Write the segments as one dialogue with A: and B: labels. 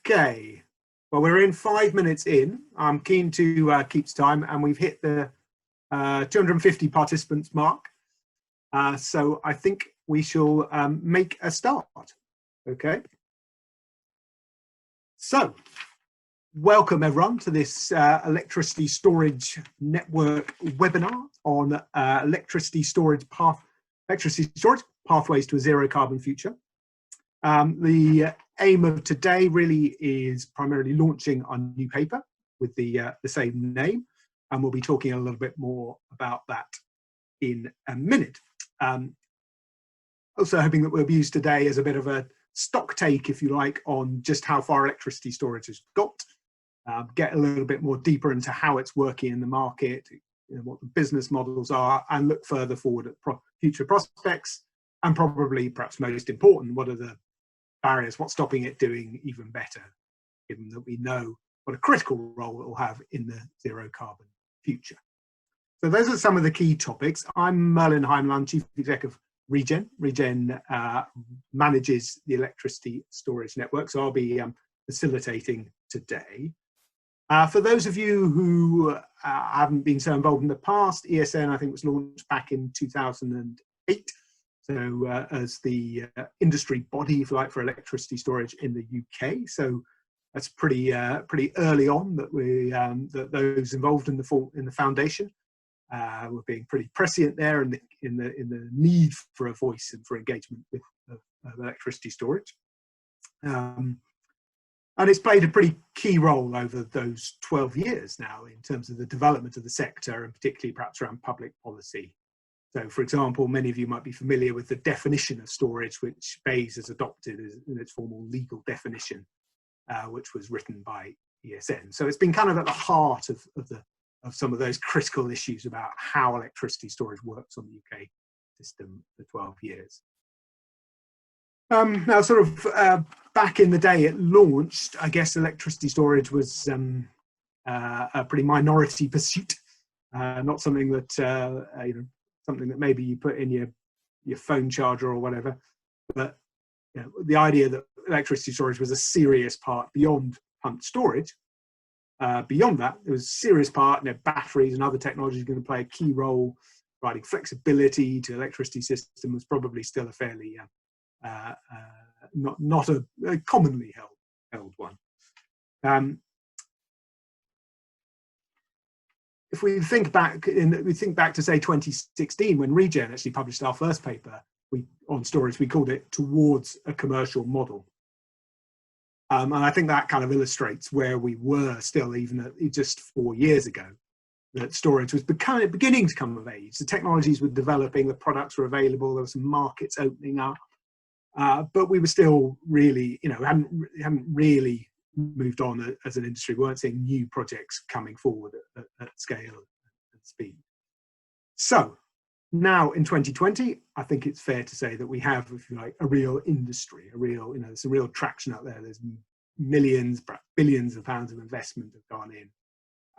A: Okay, well, we're in 5 minutes in. I'm keen to keep time, and we've hit the 250 participants mark. So I think we shall make a start. Okay. So, welcome everyone to this electricity storage network webinar on electricity storage pathways to a zero carbon future. The aim of today really is primarily launching our new paper with the same name, and we'll be talking a little bit more about that in a minute. Also hoping that we'll be used today as a bit of a stock take, if you like, on just how far electricity storage has got, get a little bit more deeper into how it's working in the market, you know, what the business models are, and look further forward at future prospects, and probably, perhaps most important, what are the barriers, what's stopping it doing even better, given that we know what a critical role it will have in the zero carbon future. So those are some of the key topics. I'm Merlin Heinemann, Chief Executive of Regen. Regen manages the electricity storage network, so I'll be facilitating today. For those of you who haven't been so involved in the past, ESN I think was launched back in 2008. So as the industry body, if you like, for electricity storage in the UK. So that's pretty early on that that those involved in the foundation were being pretty prescient there in the need for a voice and for engagement with electricity storage. And it's played a pretty key role over those 12 years now in terms of the development of the sector, and particularly perhaps around public policy. So, for example, many of you might be familiar with the definition of storage, which BEIS has adopted in its formal legal definition, which was written by ESN. So it's been kind of at the heart of some of those critical issues about how electricity storage works on the UK system for 12 years. Now, sort of back in the day it launched, I guess electricity storage was a pretty minority pursuit, not something that you know, something that maybe you put in your phone charger or whatever, but you know, the idea that electricity storage was a serious part beyond pumped storage. Beyond that, there was a serious part, you know, batteries and other technologies are going to play a key role. Providing flexibility to the electricity system was probably still a fairly not a commonly held one. If we think back to say 2016, when Regen actually published our first paper on storage, we called it Towards a Commercial Model. And I think that kind of illustrates where we were still, even just 4 years ago, that storage was beginning to come of age. The technologies were developing, the products were available, there were some markets opening up, but we were still really, you know, hadn't really moved on as an industry. We weren't seeing new projects coming forward at scale and speed. So now in 2020, I think it's fair to say that we have, if you like, a real industry, there's some real traction out there. There's millions, perhaps billions of pounds of investment have gone in.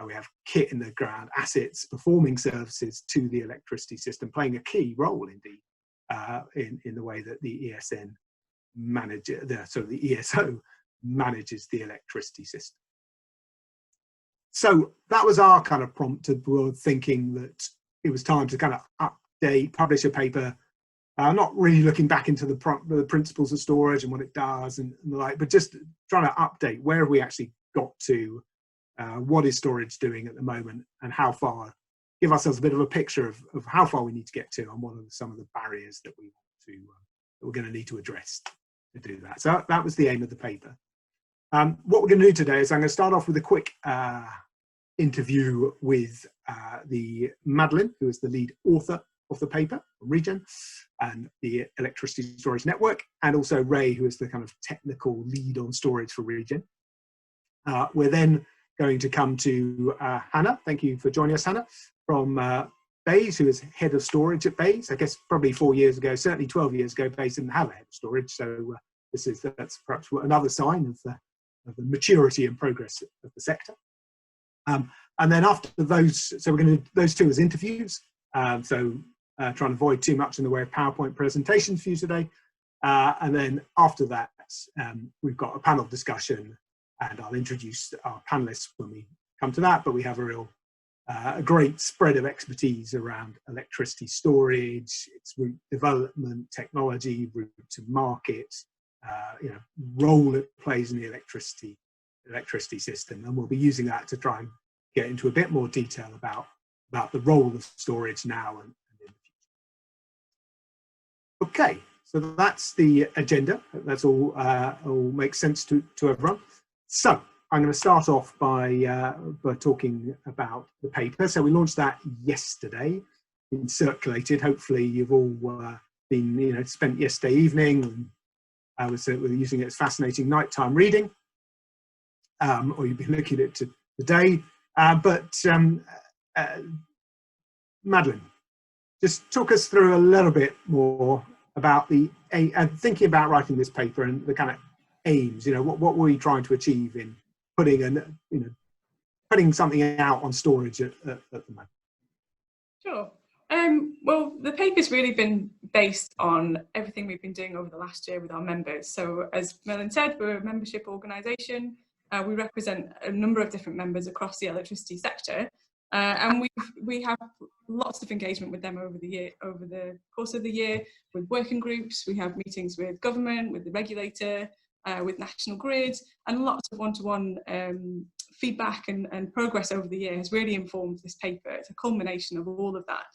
A: We have kit in the ground, assets, performing services to the electricity system, playing a key role indeed in the way that the ESN the ESO manages the electricity system. So that was our kind of prompt to thinking that it was time to kind of publish a paper, not really looking back into the principles of storage and what it does and the like, but just trying to update where have we actually got to, what is storage doing at the moment, and how far, give ourselves a bit of a picture of how far we need to get to, and what are some of the barriers that we're going to need to address to do that. So that was the aim of the paper. What we're going to do today is I'm going to start off with a quick interview with the Madeline, who is the lead author of the paper, Regen, and the Electricity Storage Network, and also Ray, who is the kind of technical lead on storage for Regen. We're then going to come to Hannah. Thank you for joining us, Hannah, from BEIS, who is head of storage at BEIS. I guess probably 4 years ago, certainly 12 years ago, BEIS didn't have a head of storage, so that's perhaps another sign of the maturity and progress of the sector. And then after those, so we're going to do those two as interviews. Trying to avoid too much in the way of PowerPoint presentations for you today. And then after that, we've got a panel discussion and I'll introduce our panelists when we come to that, but we have a great spread of expertise around electricity storage, its route development, technology, route to market, role it plays in the electricity system, and we'll be using that to try and get into a bit more detail about the role of storage now and in the future. Okay, so that's the agenda. That's all makes sense to everyone. So I'm going to start off by talking about the paper. So we launched that yesterday, been circulated. Hopefully you've all been spent yesterday evening, and I was using it as fascinating nighttime reading, or you've been looking at it today. Madeline, just talk us through a little bit more about thinking about writing this paper and the kind of aims. What were you trying to achieve in putting something out on storage at the moment?
B: Sure. Well, the paper's really been based on everything we've been doing over the last year with our members. So as Merlin said, we're a membership organisation. We represent a number of different members across the electricity sector. And we have lots of engagement with them over the course of the year, with working groups. We have meetings with government, with the regulator, with National Grid, and lots of one-to-one feedback and progress over the year has really informed this paper. It's a culmination of all of that,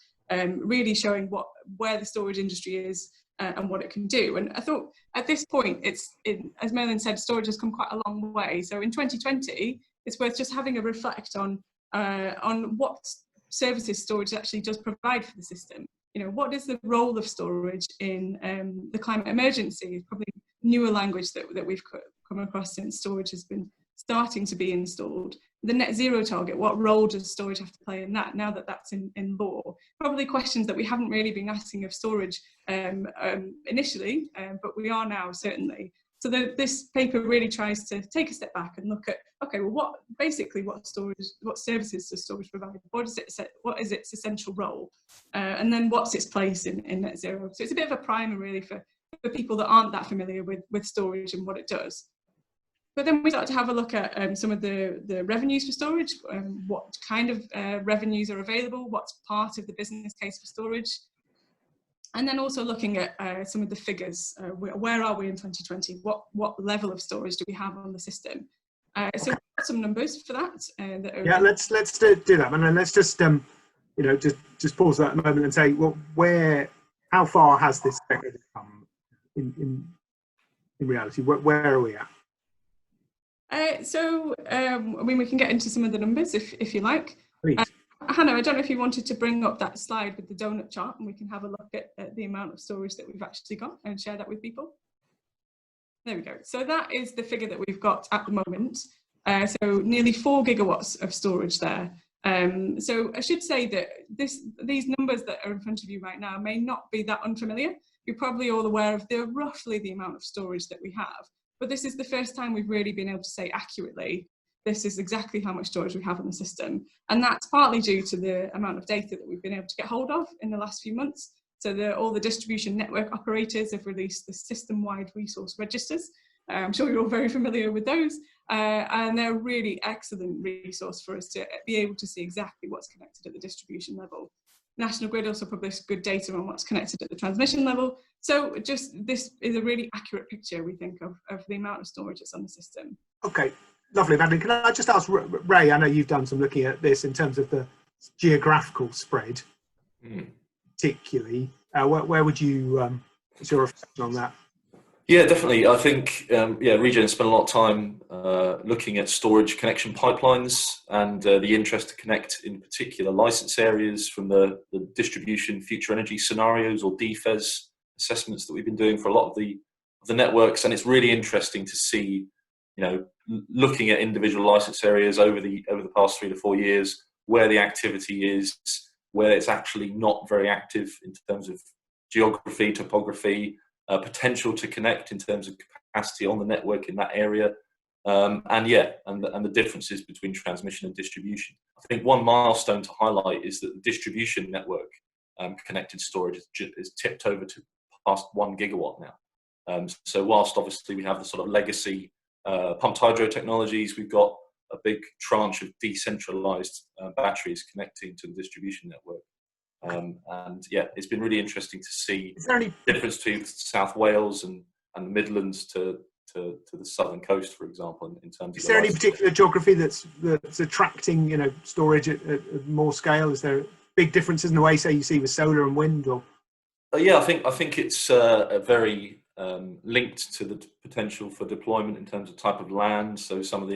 B: really showing where the storage industry is and what it can do. And I thought at this point, as Merlin said, storage has come quite a long way. So in 2020, it's worth just having a reflect on what services storage actually does provide for the system. What is the role of storage in the climate emergency? Probably newer language that we've come across since storage has been starting to be installed. The net zero target, what role does storage have to play in that, now that that's in law? Probably questions that we haven't really been asking of storage initially, but we are now, certainly. So this paper really tries to take a step back and look at, okay, well, what services does storage provide? What is its essential role? And then what's its place in net zero? So it's a bit of a primer really for people that aren't that familiar with storage and what it does. But then we start to have a look at some of the revenues for storage, what kind of revenues are available, what's part of the business case for storage. And then also looking at some of the figures. Where are we in 2020? What level of storage do we have on the system? So we've got some numbers for that.
A: Yeah, let's do that. And then let's just just pause that a moment and say, well, how far has this sector come in reality? Where are we at?
B: We can get into some of the numbers if you like.
A: Please.
B: Hannah, I don't know if you wanted to bring up that slide with the donut chart, and we can have a look at the amount of storage that we've actually got and share that with people. There we go. So that is the figure that we've got at the moment. So nearly 4 gigawatts of storage there. So I should say that these numbers that are in front of you right now may not be that unfamiliar. You're probably all aware of roughly the amount of storage that we have. But this is the first time we've really been able to say accurately, this is exactly how much storage we have in the system. And that's partly due to the amount of data that we've been able to get hold of in the last few months. So all the distribution network operators have released the system-wide resource registers. I'm sure you're all very familiar with those. And they're a really excellent resource for us to be able to see exactly what's connected at the distribution level. National Grid also published good data on what's connected at the transmission level. So this is a really accurate picture, we think, of the amount of storage that's on the system. Okay,
A: lovely, Madeline. Can I just ask Ray, I know you've done some looking at this in terms of the geographical spread, particularly. Where would you, what's your reflection on that?
C: Yeah, definitely. I think, Regen spent a lot of time looking at storage connection pipelines and the interest to connect in particular license areas from the distribution future energy scenarios or DFES assessments that we've been doing for a lot of the networks. And it's really interesting to see, looking at individual license areas over the past 3 to 4 years, where the activity is, where it's actually not very active in terms of geography, topography, potential to connect in terms of capacity on the network in that area, and the differences between transmission and distribution. I think one milestone to highlight is that the distribution network connected storage is tipped over to past 1 gigawatt now. So whilst obviously we have the sort of legacy pumped hydro technologies. We've got a big tranche of decentralized batteries connecting to the distribution network. And yeah, it's been really interesting to see the difference between South Wales and the Midlands to the southern coast, for example, in terms of.
A: Is there any particular geography that's attracting, storage at more scale? Is there big differences in the way, say, you see with solar and wind? Or
C: yeah, I think it's a very linked to the potential for deployment in terms of type of land. So some of the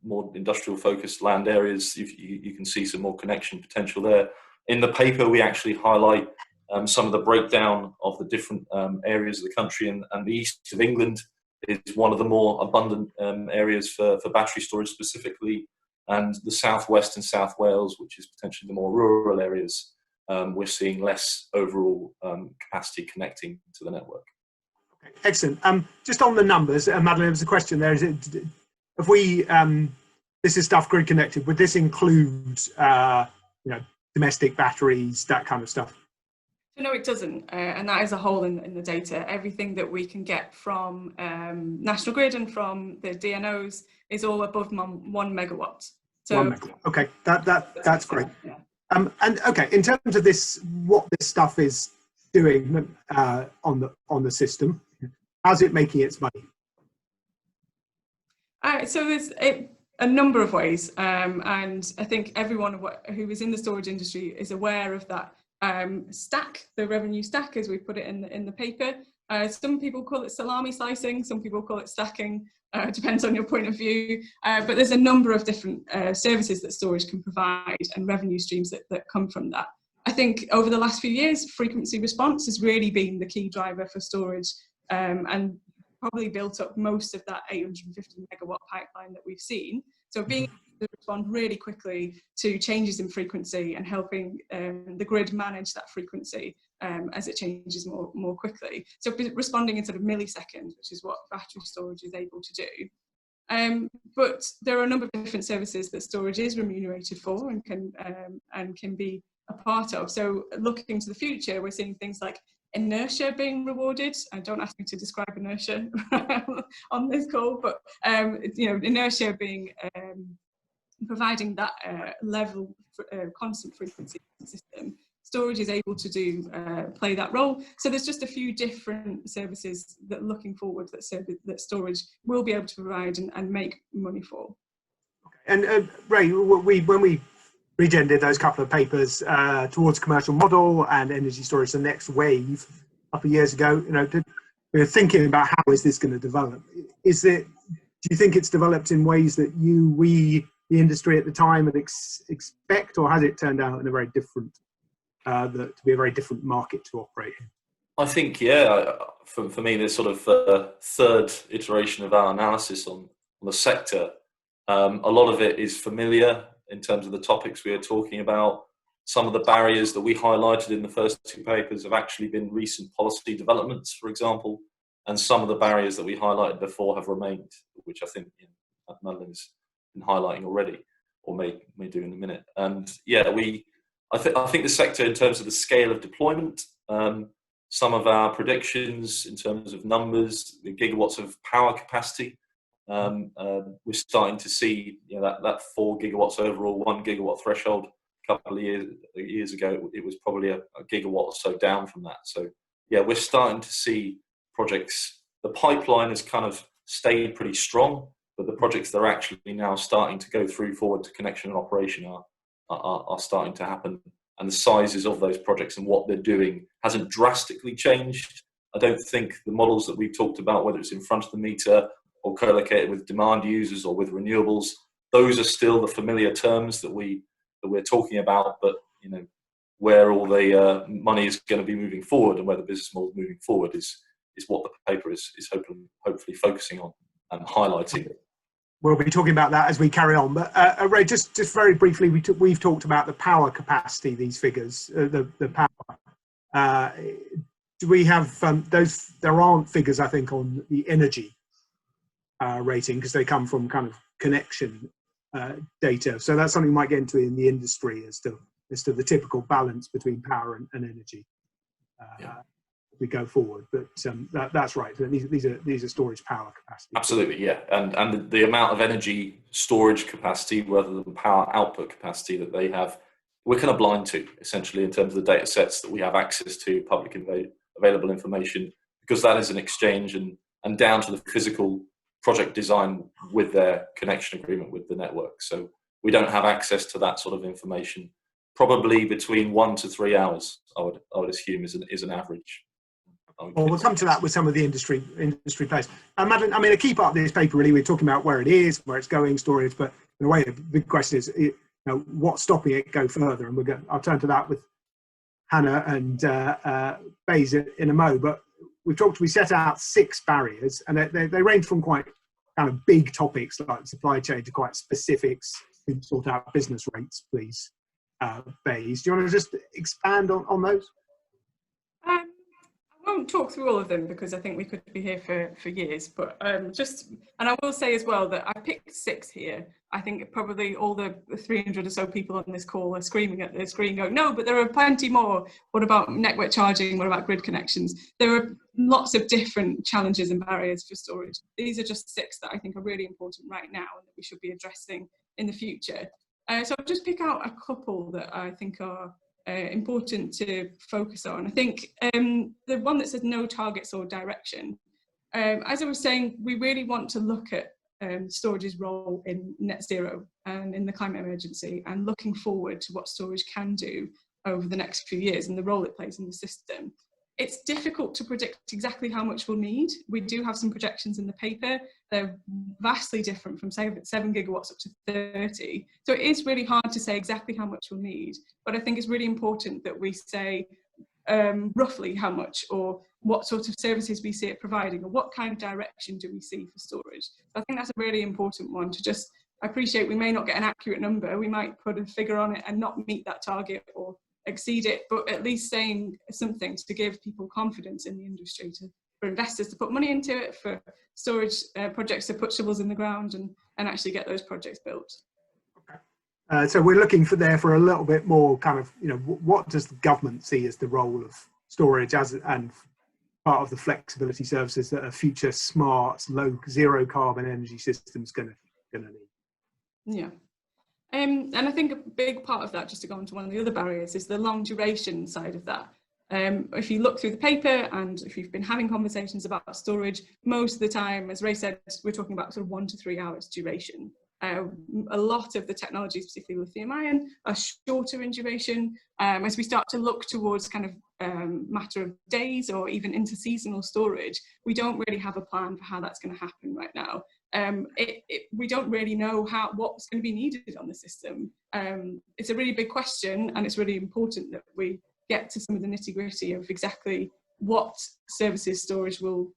C: more industrial focused land areas, you can see some more connection potential there. In the paper, we actually highlight some of the breakdown of the different areas of the country, and the east of England is one of the more abundant areas for battery storage specifically, and the southwest and South Wales, which is potentially the more rural areas, we're seeing less overall capacity connecting to the network.
A: Okay, excellent. Just on the numbers, Madeleine, there was a question there. Is it, if we, this is stuff grid connected, would this include, domestic batteries, that kind of stuff?
B: No, it doesn't, and that is a hole in the data. Everything that we can get from National Grid and from the DNOs is all above 1 megawatt. So
A: 1 megawatt. Okay, that's great.
B: Yeah.
A: And okay, in terms of this, what this stuff is doing on the system, how's it making its money?
B: So there's a number of ways, and I think everyone who is in the storage industry is aware of that stack, the revenue stack, as we put it in the paper. Some people call it salami slicing, some people call it stacking. Depends on your point of view. But there's a number of different services that storage can provide and revenue streams that come from that. I think over the last few years, frequency response has really been the key driver for storage, and probably built up most of that 850 megawatt pipeline that we've seen. So being able to respond really quickly to changes in frequency and helping the grid manage that frequency as it changes more quickly. So responding in sort of milliseconds, which is what battery storage is able to do. But there are a number of different services that storage is remunerated for and can be a part of. So looking to the future, we're seeing things like inertia being rewarded. And don't ask me to describe inertia on this call, but inertia being providing that level constant frequency system. Storage is able to do play that role. So there's just a few different services that looking forward that storage will be able to provide and make money for.
A: Okay. And Ray, when we Regen did those couple of papers towards commercial model and energy storage, the next wave, a couple of years ago, we were thinking about how is this going to develop. Do you think it's developed in ways that the industry at the time would expect, or has it turned out in a very different, to be a very different market to operate in?
C: I think, yeah, for me, this sort of third iteration of our analysis on the sector, a lot of it is familiar in terms of the topics we are talking about. Some of the barriers that we highlighted in the first two papers have actually been recent policy developments, for example, and some of the barriers that we highlighted before have remained, which I think Madeleine's been highlighting already, or may do in a minute. And yeah, I think the sector, in terms of the scale of deployment, some of our predictions in terms of numbers, the gigawatts of power capacity, we're starting to see that 4 gigawatts overall, 1 gigawatt threshold. A couple of years ago, it was probably a gigawatt or so down from that. So yeah, we're starting to see projects. The pipeline has kind of stayed pretty strong, but the projects that are actually now starting to go through forward to connection and operation are starting to happen. And the sizes of those projects and what they're doing hasn't drastically changed. I don't think the models that we've talked about, whether it's in front of the meter or co-located with demand users or with renewables, those are still the familiar terms that we're talking about. But where all the money is going to be moving forward and where the business model is moving forward is what the paper is hopefully focusing on and highlighting.
A: We'll be talking about that as we carry on. But Ray, just very briefly, we've talked about the power capacity, these figures, the power. Do we have those? There aren't figures, I think, on the energy rating, because they come from kind of connection data. So that's something we might get into in the industry as to the typical balance between power and energy. we go forward. But that's right. These are storage power capacity.
C: Absolutely, yeah. And the amount of energy storage capacity rather than power output capacity that they have, we're kind of blind to, essentially, in terms of the data sets that we have access to, public available information, because that is an exchange and down to the physical project design with their connection agreement with the network. So we don't have access to that sort of information. Probably between 1 to 3 hours, I would assume, is an average.
A: Well, we'll come to that with some of the industry players. Madeline, I mean, a key part of this paper, really, we're talking about where it is, where it's going, storage, but in a way, the big question is, what's stopping it go further? And I'll turn to that with Hannah and Bays in a mo. But we set out 6 barriers, and they range from quite kind of big topics like supply chain to quite specifics. Sort out business rates, please. Bays, do you want to just expand on those?
B: I won't talk through all of them because I think we could be here for years, but and I will say as well that I picked 6 here. I think probably all the 300 or so people on this call are screaming at the screen going, no, but there are plenty more. What about network charging? What about grid connections? There are lots of different challenges and barriers for storage. These are just 6 that I think are really important right now and that we should be addressing in the future. So I'll just pick out a couple that I think are important to focus on. I think the one that says no targets or direction, as I was saying, we really want to look at storage's role in net zero and in the climate emergency, and looking forward to what storage can do over the next few years and the role it plays in the system. It's difficult to predict exactly how much we'll need. We do have some projections in the paper. They're vastly different from 7 gigawatts up to 30. So it is really hard to say exactly how much we'll need. But I think it's really important that we say roughly how much, or what sort of services we see it providing, or what kind of direction do we see for storage. So I think that's a really important one to just, I appreciate we may not get an accurate number. We might put a figure on it and not meet that target or exceed it, but at least saying something to give people confidence in the industry, for investors to put money into it, for storage projects to put shovels in the ground and actually get those projects built.
A: Okay. So we're looking for a little bit more kind of, what does the government see as the role of storage and part of the flexibility services that a future smart, zero carbon energy system is going to need? Yeah.
B: And I think a big part of that, just to go on to one of the other barriers, is the long duration side of that. If you look through the paper and if you've been having conversations about storage, most of the time, as Ray said, we're talking about sort of 1 to 3 hours duration. A lot of the technologies, particularly lithium ion, are shorter in duration. As we start to look towards kind of matter of days or even interseasonal storage, we don't really have a plan for how that's going to happen right now. We don't really know what's going to be needed on the system. It's a really big question, and it's really important that we get to some of the nitty-gritty of exactly what services long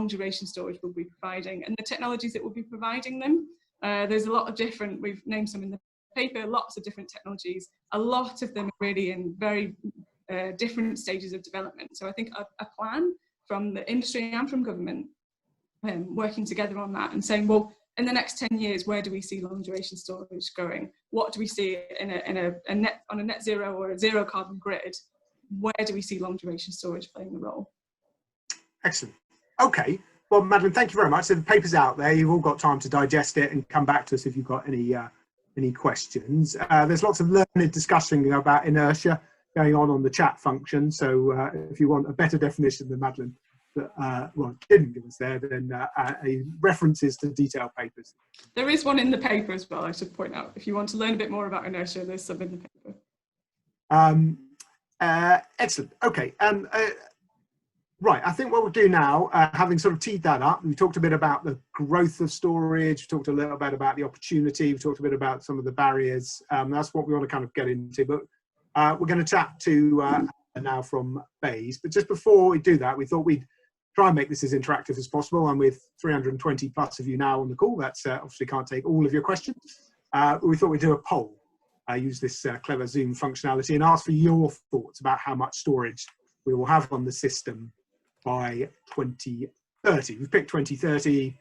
B: duration storage will be providing, and the technologies that will be providing them. There's a lot of different, we've named some in the paper, lots of different technologies. A lot of them are really in very different stages of development. So I think a plan from the industry and from government working together on that and saying, well, in the next 10 years, where do we see long duration storage going? What do we see on a net zero or a zero carbon grid? Where do we see long duration storage playing a role?
A: Excellent. Okay. Well, Madeline, thank you very much. So the paper's out there. You've all got time to digest it and come back to us if you've got any questions. There's lots of learned discussion about inertia going on the chat function. So if you want a better definition than Madeline didn't give us there, then references to detailed papers.
B: There is one in the paper as well, I should point out. If you want to learn a bit more about inertia, there's some in the
A: paper. Excellent. Okay. Right, I think what we'll do now, having sort of teed that up, we talked a bit about the growth of storage, we talked a little bit about the opportunity, we talked a bit about some of the barriers. That's what we want to kind of get into, but we're going to chat to now from Bays. But just before we do that, we thought we'd try and make this as interactive as possible, and with 320 plus of you now on the call, that's obviously can't take all of your questions. We thought we'd do a poll, use this clever Zoom functionality, and ask for your thoughts about how much storage we will have on the system by 2030. We've picked 2030,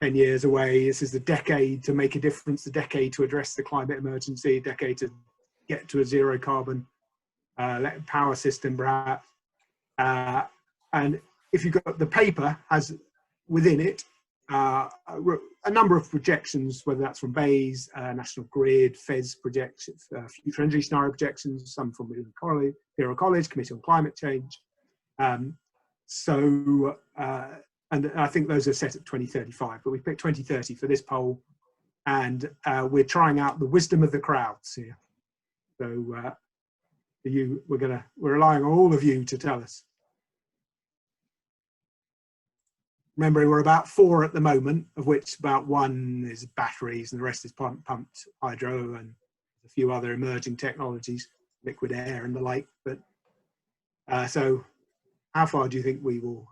A: 10 years away. This is the decade to make a difference, the decade to address the climate emergency, a decade to get to a zero carbon power system perhaps. And if you've got the paper has within it a number of projections, whether that's from BEIS, National Grid, FES projections, future energy scenario projections, some from Imperial College, Committee on Climate Change. And I think those are set at 2035, but we picked 2030 for this poll, and we're trying out the wisdom of the crowds here. So we're relying on all of you to tell us. Remembering we're about 4 at the moment, of which about 1 is batteries and the rest is pumped hydro and a few other emerging technologies, liquid air and the like. But so how far do you think we will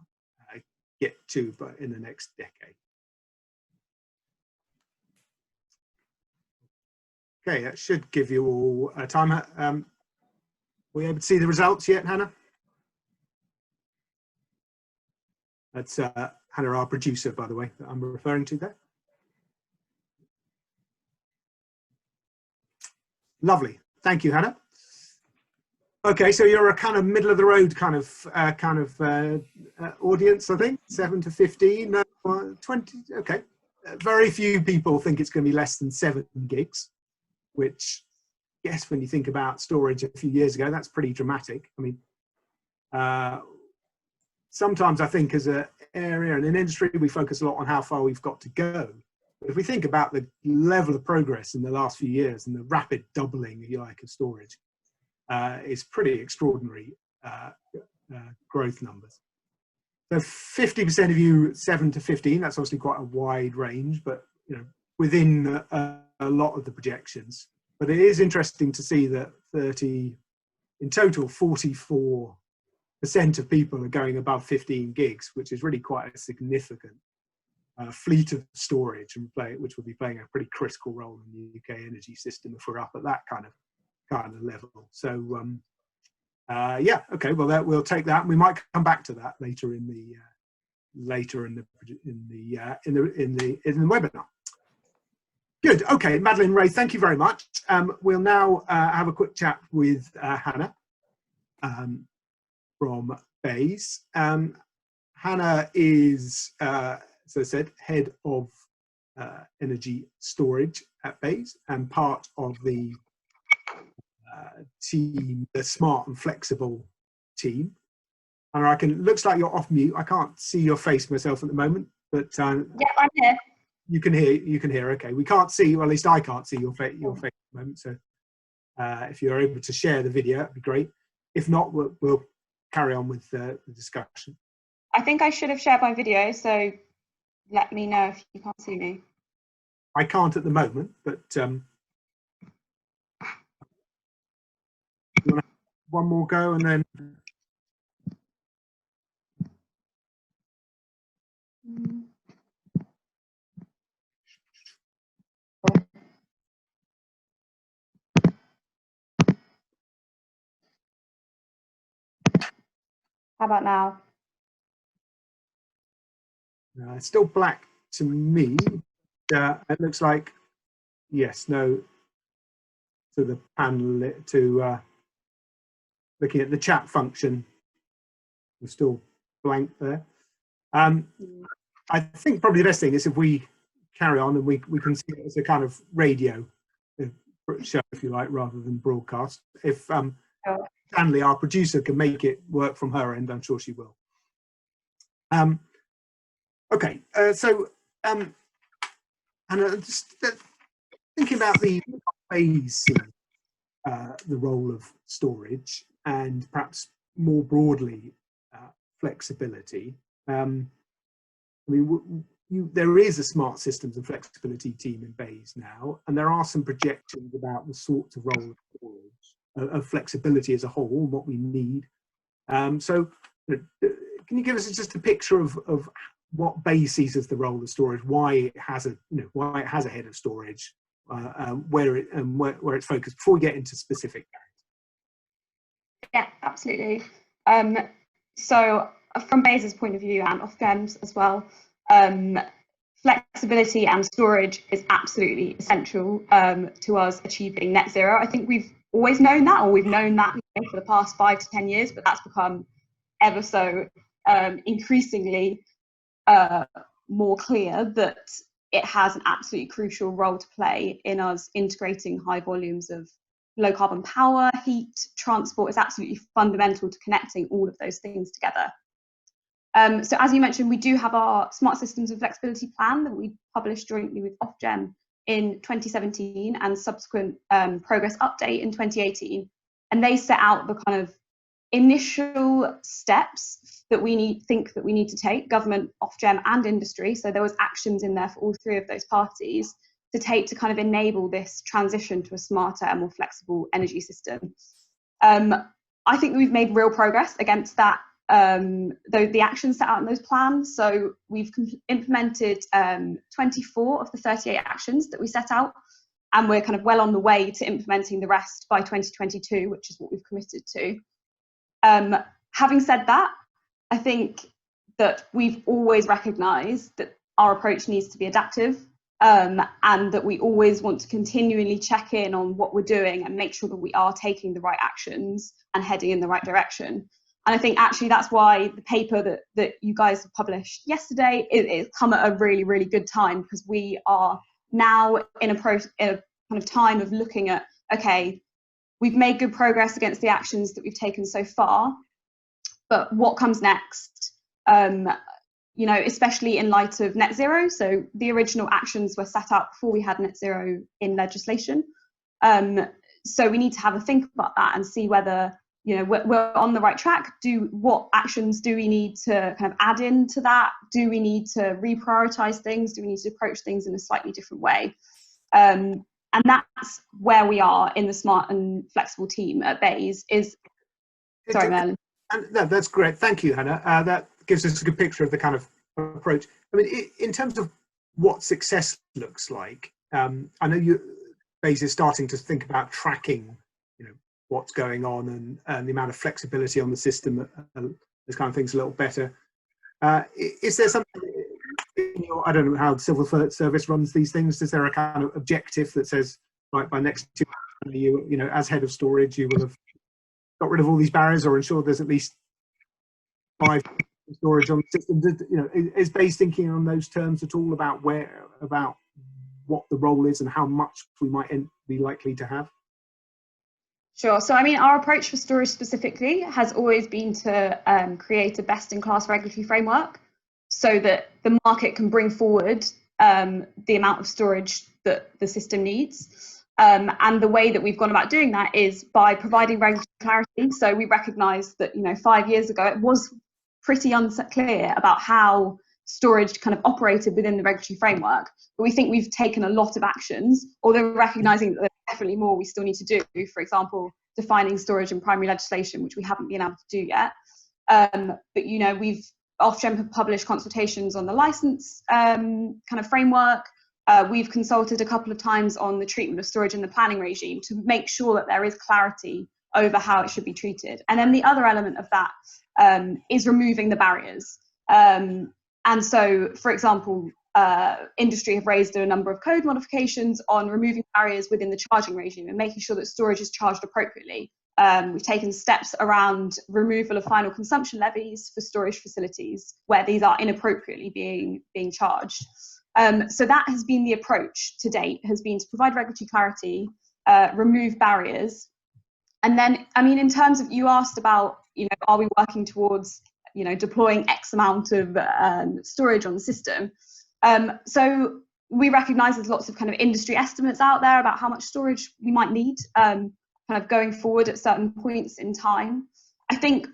A: get to in the next decade? Okay, that should give you all time. Were you able to see the results yet, Hannah? That's Hannah, our producer, by the way, that I'm referring to there. Lovely. Thank you, Hannah. Okay, so you're a kind of middle of the road kind of audience, I think, 7 to 15, 20. Okay, very few people think it's going to be less than 7 gigs, which, yes, when you think about storage a few years ago, that's pretty dramatic. I mean, sometimes I think as an area and an industry, we focus a lot on how far we've got to go. But if we think about the level of progress in the last few years and the rapid doubling, if you like, of storage, it's pretty extraordinary growth numbers. So 50% of you 7 to 15, that's obviously quite a wide range, but within a lot of the projections. But it is interesting to see that in total, 44% of people are going above 15 gigs, which is really quite a significant fleet of storage, and which will be playing a pretty critical role in the UK energy system if we're up at that kind of level. So yeah, okay, well we'll take that. We might come back to that later in the webinar. Good. Okay, Madeline, Ray, thank you very much. We'll now have a quick chat with Hannah from BEIS. Hannah is, as I said, head of energy storage at BEIS and part of the team, the smart and flexible team. And looks like you're off mute. I can't see your face myself at the moment, but
D: yeah, I'm here.
A: You can hear. Okay, we can't see, well, at least I can't see your face at the moment. So if you're able to share the video, that'd be great. If not, we'll carry on with the discussion.
D: I think I should have shared my video, so let me know if you can't see me.
A: I can't at the moment, but you want to have one more go and then.
D: How about now?
A: It's still black to me. It looks like yes, no. To the panel, to looking at the chat function, we're still blank there. I think probably the best thing is if we carry on and we can see it as a kind of radio show, if you like, rather than broadcast. If Stanley, our producer, can make it work from her end, I'm sure she will. Okay, so and just thinking about the BEIS, the role of storage and perhaps more broadly flexibility. I mean, there is a smart systems and flexibility team in BEIS now, and there are some projections about the sorts of role of storage, of flexibility as a whole, what we need. So can you give us just a picture of what BEIS sees as the role of storage, why it has a head of storage, where it's focused, before we get into specific areas?
D: Yeah, absolutely. So from BEIS's point of view and Ofgem's as well, flexibility and storage is absolutely essential to us achieving net zero. I think we've always known that, or we've known that for the past 5 to 10 years, but that's become ever so increasingly more clear that it has an absolutely crucial role to play in us integrating high volumes of low carbon power, heat, transport. Is absolutely fundamental to connecting all of those things together. So as you mentioned, we do have our Smart Systems and Flexibility Plan that we published jointly with Ofgem in 2017 and subsequent progress update in 2018. And they set out the kind of initial steps that we think we need to take, government, Ofgem and industry. So there was actions in there for all three of those parties to take to kind of enable this transition to a smarter and more flexible energy system. I think we've made real progress against that, the actions set out in those plans. So we've implemented 24 of the 38 actions that we set out, and we're kind of well on the way to implementing the rest by 2022, which is what we've committed to. Having said that, I think that we've always recognised that our approach needs to be adaptive, and that we always want to continually check in on what we're doing and make sure that we are taking the right actions and heading in the right direction. And I think actually that's why the paper that you guys have published yesterday it's come at a really, really good time, because we are now in a kind of time of looking at, okay, we've made good progress against the actions that we've taken so far, but what comes next? You know, especially in light of net zero. So the original actions were set out before we had net zero in legislation. So we need to have a think about that and see whether, you know, we're on the right track. What actions do we need to kind of add into that? Do we need to reprioritize things? Do we need to approach things in a slightly different way? And that's where we are in the smart and flexible team at BEIS. Sorry, Merlin.
A: No, that's great. Thank you, Hannah. That gives us a good picture of the kind of approach. I mean, in terms of what success looks like, I know BEIS is starting to think about tracking, you know, what's going on and the amount of flexibility on the system, those kind of things a little better. Is there something, I don't know how the civil service runs these things, is there a kind of objective that says, right, by next 2 years, you know, as head of storage, you will have got rid of all these barriers or ensure there's at least 5 storage on the system? You know, is BEIS thinking on those terms at all about what the role is and how much we might be likely to have?
D: Sure. So, I mean, our approach for storage specifically has always been to create a best-in-class regulatory framework so that the market can bring forward the amount of storage that the system needs. And the way that we've gone about doing that is by providing regulatory clarity. So we recognise that, you know, 5 years ago, it was pretty unclear about how storage kind of operated within the regulatory framework. But we think we've taken a lot of actions, although recognising that there's definitely more we still need to do. For example, defining storage in primary legislation, which we haven't been able to do yet. But, you know, Ofgem have published consultations on the licence kind of framework. We've consulted a couple of times on the treatment of storage in the planning regime to make sure that there is clarity over how it should be treated. And then the other element of that is removing the barriers. And so, for example, industry have raised a number of code modifications on removing barriers within the charging regime and making sure that storage is charged appropriately. We've taken steps around removal of final consumption levies for storage facilities where these are inappropriately being charged. So that has been the approach to date, has been to provide regulatory clarity, remove barriers. And then, I mean, in terms of, you asked about, you know, are we working towards, you know, deploying X amount of storage on the system? So we recognise there's lots of kind of industry estimates out there about how much storage we might need kind of going forward at certain points in time. I think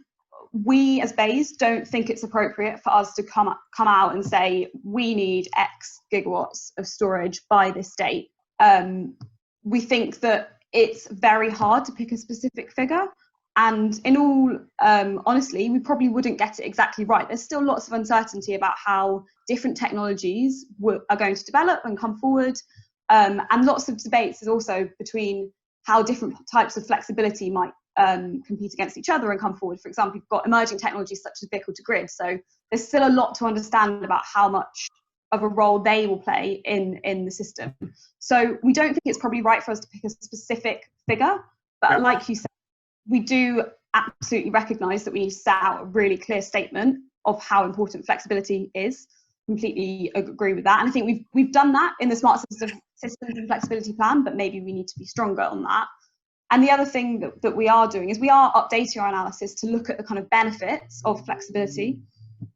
D: we as BEIS don't think it's appropriate for us to come out and say we need X gigawatts of storage by this date. We think that it's very hard to pick a specific figure, and in all honestly, we probably wouldn't get it exactly right. There's still lots of uncertainty about how different technologies are going to develop and come forward, and lots of debates is also between how different types of flexibility might compete against each other and come forward. For example, you've got emerging technologies such as vehicle to grid. So there's still a lot to understand about how much of a role they will play in the system. So we don't think it's probably right for us to pick a specific figure, But like you said, we do absolutely recognise that we need to set out a really clear statement of how important flexibility is. Completely agree with that, and I think we've done that in the Smart Systems and Flexibility Plan, but maybe we need to be stronger on that. And the other thing that we are doing is we are updating our analysis to look at the kind of benefits of flexibility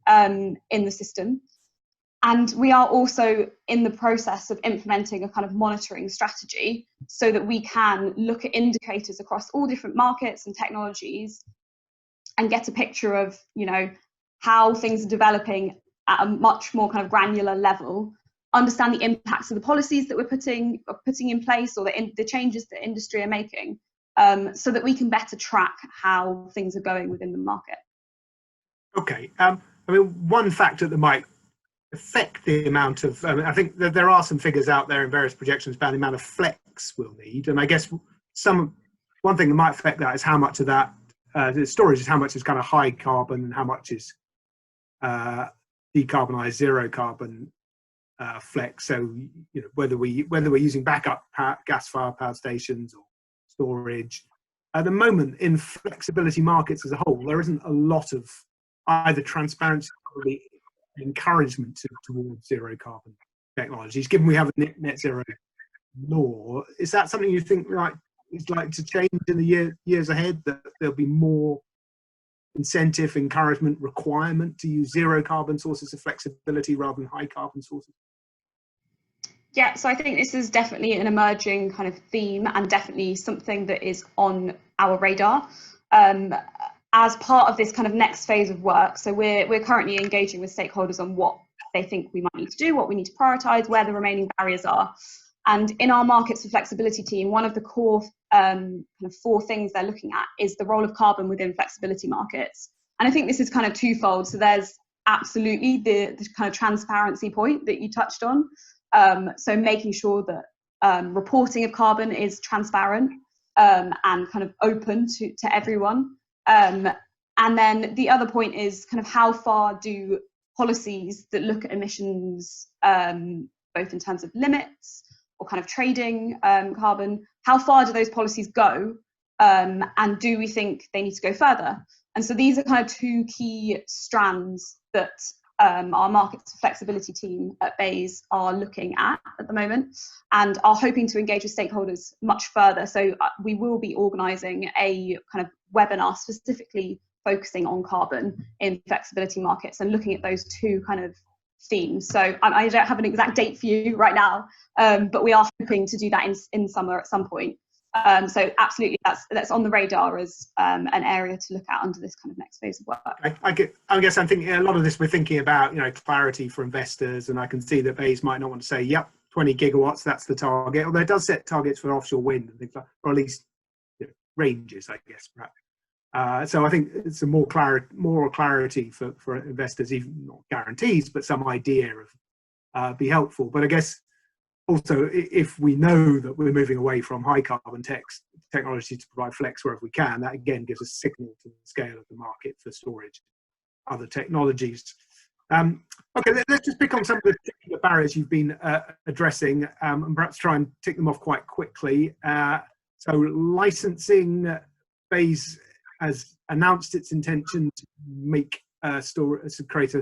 D: in the system. And we are also in the process of implementing a kind of monitoring strategy so that we can look at indicators across all different markets and technologies and get a picture of, you know, how things are developing at a much more kind of granular level, understand the impacts of the policies that we're putting in place, or the changes that industry are making, so that we can better track how things are going within the market.
A: Okay. I mean, one factor that might affect the amount of, I think that there are some figures out there in various projections about the amount of flex we'll need. And I guess one thing that might affect that is how much of that, the storage is how much is kind of high carbon and how much is decarbonized zero carbon flex. So, you know, whether we're using backup gas-fired power stations or storage. At the moment, in flexibility markets as a whole, there isn't a lot of either transparency or the encouragement towards zero carbon technologies. Given we have a net zero law, is that something you think is like to change in the years ahead? That there'll be more incentive, encouragement, requirement to use zero carbon sources of flexibility rather than high carbon sources?
D: Yeah, so I think this is definitely an emerging kind of theme and definitely something that is on our radar as part of this kind of next phase of work. So we're currently engaging with stakeholders on what they think we might need to do, what we need to prioritise, where the remaining barriers are. And in our Markets for Flexibility team, one of the core kind of 4 things they're looking at is the role of carbon within flexibility markets. And I think this is kind of twofold. So there's absolutely the kind of transparency point that you touched on. So making sure that reporting of carbon is transparent and kind of open to everyone. And then the other point is kind of how far do policies that look at emissions, both in terms of limits or kind of trading carbon, how far do those policies go? And do we think they need to go further? And so these are kind of 2 key strands that our Markets for Flexibility team at BEIS are looking at the moment and are hoping to engage with stakeholders much further. So we will be organising a kind of webinar specifically focusing on carbon in flexibility markets and looking at those 2 kind of themes. So I don't have an exact date for you right now, but we are hoping to do that in summer at some point. So absolutely, that's on the radar as an area to look at under this kind of next phase of work.
A: I guess I'm thinking a lot of this. We're thinking about, you know, clarity for investors, and I can see that BEIS might not want to say, "Yep, 20 gigawatts, that's the target." Although it does set targets for offshore wind and things like, or at least, you know, ranges, I guess, perhaps. So I think it's a more clarity for investors, even not guarantees, but some idea of be helpful. But I guess, also, if we know that we're moving away from high carbon technology to provide flex wherever we can, that again gives a signal to the scale of the market for storage, other technologies. Okay, let's just pick on some of the particular barriers you've been addressing and perhaps try and tick them off quite quickly. So licensing, BEIS has announced its intention to make to create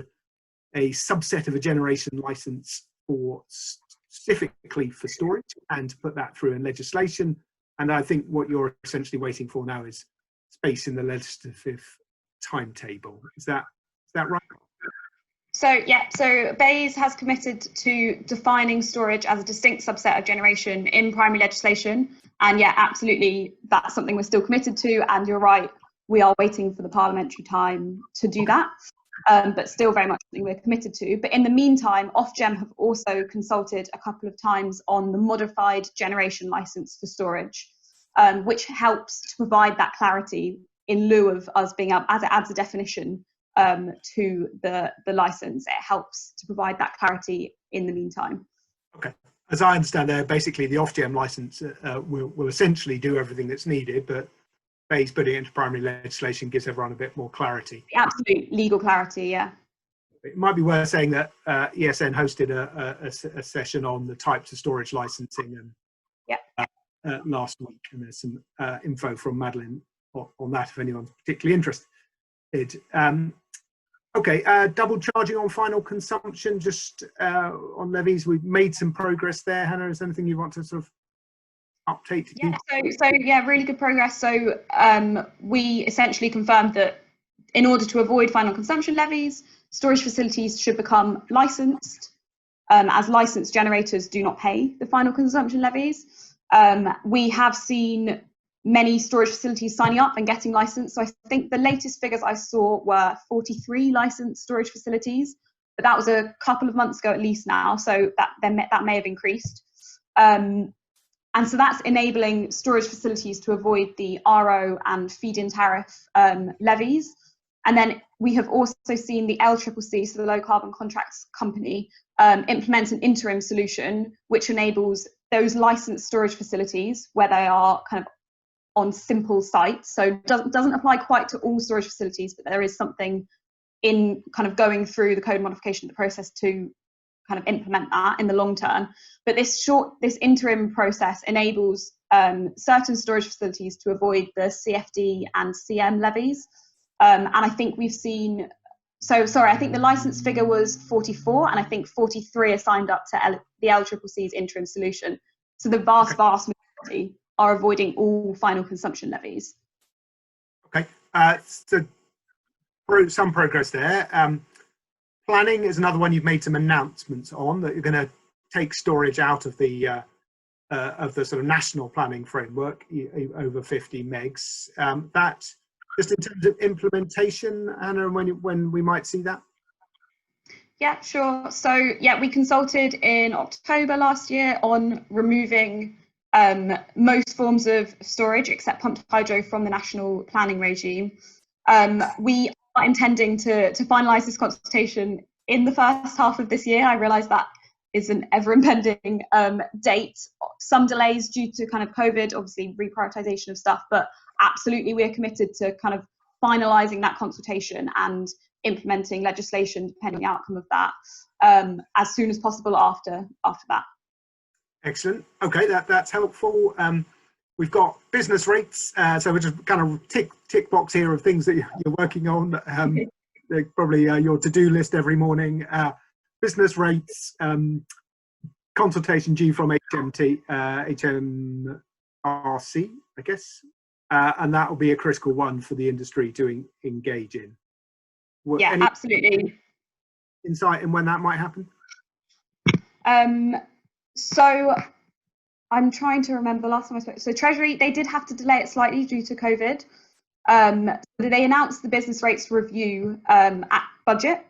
A: a subset of a generation license specifically for storage and to put that through in legislation. And I think what you're essentially waiting for now is space in the legislative timetable. Is that right?
D: So yeah, so BEIS has committed to defining storage as a distinct subset of generation in primary legislation. And yeah, absolutely, that's something we're still committed to. And you're right, we are waiting for the parliamentary time to do that. But still very much something we're committed to. But in the meantime, Ofgem have also consulted a couple of times on the modified generation licence for storage, which helps to provide that clarity in lieu of us being able, as it adds a definition to the licence, it helps to provide that clarity in the meantime.
A: Okay. As I understand it, basically the Ofgem licence will essentially do everything that's needed, but BEIS putting it into primary legislation gives everyone a bit more clarity.
D: Absolute legal clarity, yeah.
A: It might be worth saying that ESN hosted a session on the types of storage licensing, and last week, and there's some info from Madeline on that if anyone's particularly interested. Okay, double charging on final consumption, just on levies. We've made some progress there. Hannah, is there anything you want to sort of update?
D: Yeah, so yeah, really good progress. So we essentially confirmed that in order to avoid final consumption levies, storage facilities should become licensed, as licensed generators do not pay the final consumption levies. We have seen many storage facilities signing up and getting licensed. So I think the latest figures I saw were 43 licensed storage facilities, but that was a couple of months ago at least now, so that may have increased. And so that's enabling storage facilities to avoid the RO and feed-in tariff levies. And then we have also seen the LCCC, so the Low Carbon Contracts Company, implement an interim solution which enables those licensed storage facilities where they are kind of on simple sites. So doesn't apply quite to all storage facilities, but there is something in kind of going through the code modification process to kind of implement that in the long term. But this interim process enables certain storage facilities to avoid the CFD and CM levies. And I think we've seen, I think the license figure was 44, and I think 43 are signed up to the LCCC's interim solution. So the vast majority are avoiding all final consumption levies.
A: Okay, so some progress there. Planning is another one you've made some announcements on, that you're going to take storage out of the sort of national planning framework over 50 megs. That just in terms of implementation, Anna, when we might see that?
D: Yeah, sure. So yeah, we consulted in October last year on removing most forms of storage except pumped hydro from the national planning regime. We are intending to finalise this consultation in the first half of this year. I realise that is an ever-impending date. Some delays due to kind of COVID, obviously reprioritisation of stuff, but absolutely we are committed to kind of finalising that consultation and implementing legislation depending on the outcome of that as soon as possible after that. Excellent.
A: Okay, that's helpful. We've got business rates, so we're just kind of tick box here of things that you're working on. Probably your to-do list every morning. Business rates, consultation due from HMRC, I guess, and that will be a critical one for the industry to engage in.
D: Yeah, any absolutely.
A: Insight in when that might happen?
D: So I'm trying to remember the last time I spoke. So Treasury, they did have to delay it slightly due to COVID. They announced the business rates review at budget,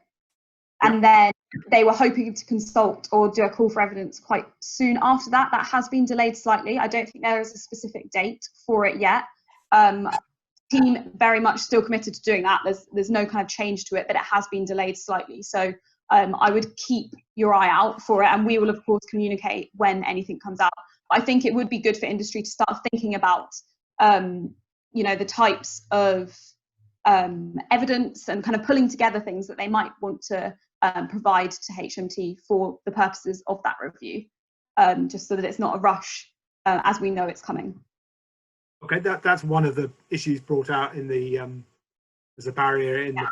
D: and then they were hoping to consult or do a call for evidence quite soon after that. That has been delayed slightly. I don't think there is a specific date for it yet. Team very much still committed to doing that. There's no kind of change to it, but it has been delayed slightly. So I would keep your eye out for it, and we will of course communicate when anything comes out. I think it would be good for industry to start thinking about the types of evidence and kind of pulling together things that they might want to provide to HMT for the purposes of that review, just so that it's not a rush as we know it's coming.
A: Okay, that's one of the issues brought out in the as a barrier in the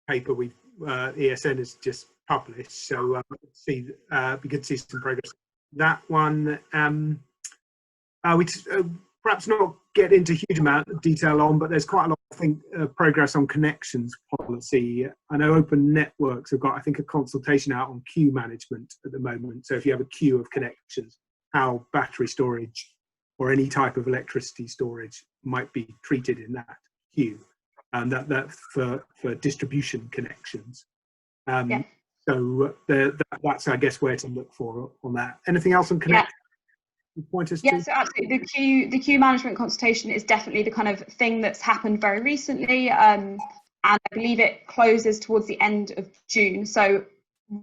A: paper we ESN has just published. So we could see some progress. That one, we perhaps not get into a huge amount of detail on, but there's quite a lot of progress on connections policy. I know Open Networks have got, I think, a consultation out on queue management at the moment. So if you have a queue of connections, how battery storage or any type of electricity storage might be treated in that queue, and that for distribution connections. So that's, I guess, where to look for on that. Anything else on connect? Point us to?
D: So absolutely. The queue management consultation is definitely the kind of thing that's happened very recently, and I believe it closes towards the end of June. So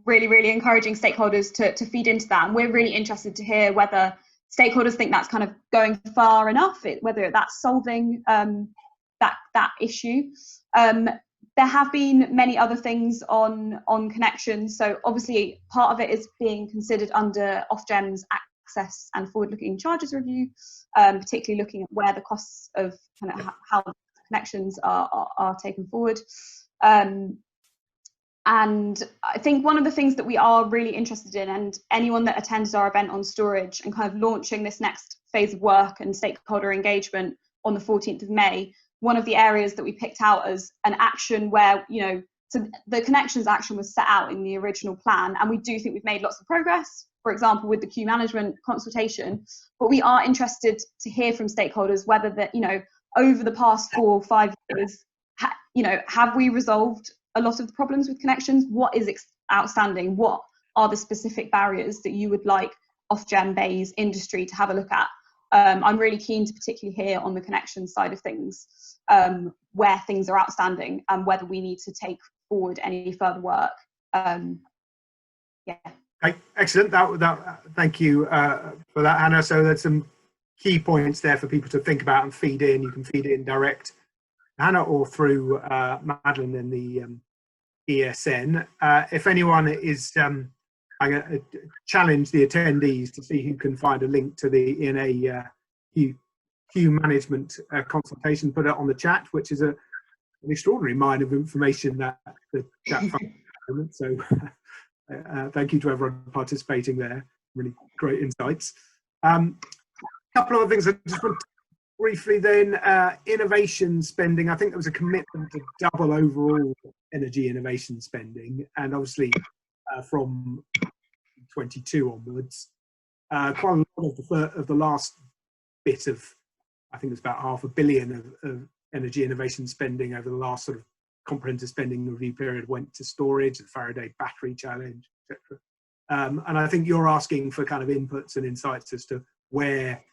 D: really encouraging stakeholders to feed into that, and we're really interested to hear whether stakeholders think that's kind of going far enough, whether that's solving that issue. There have been many other things on connections. So obviously part of it is being considered under Ofgem's access and forward-looking charges review, particularly looking at where the costs of kind of how connections are taken forward. And I think one of the things that we are really interested in, and anyone that attended our event on storage and kind of launching this next phase of work and stakeholder engagement on the 14th of May, one of the areas that we picked out as an action where, you know, so the connections action was set out in the original plan, and we do think we've made lots of progress, for example, with the queue management consultation, but we are interested to hear from stakeholders whether that, you know, over the past 4 or 5 years, you know, have we resolved a lot of the problems with connections? What is outstanding? What are the specific barriers that you would like Ofgem, BEIS, industry to have a look at? I'm really keen to particularly hear on the connections side of things, where things are outstanding and whether we need to take forward any further work. Yeah.
A: Okay, excellent. Thank you for that, Hannah. So there's some key points there for people to think about and feed in. You can feed in direct Hannah or through Madeline in the ESN. If anyone is, I'm going to challenge the attendees to see who can find a link to the queue management consultation, put it on the chat, which is an extraordinary mine of information that the chat finds. So thank you to everyone participating there. Really great insights. Couple of other things I just want to briefly then, innovation spending. I think there was a commitment to double overall energy innovation spending, and obviously from 22 onwards, quite a lot of the last bit of, I think it's about £500 million of energy innovation spending over the last sort of comprehensive spending review period went to storage, the Faraday battery challenge, etc. And I think you're asking for kind of inputs and insights as to where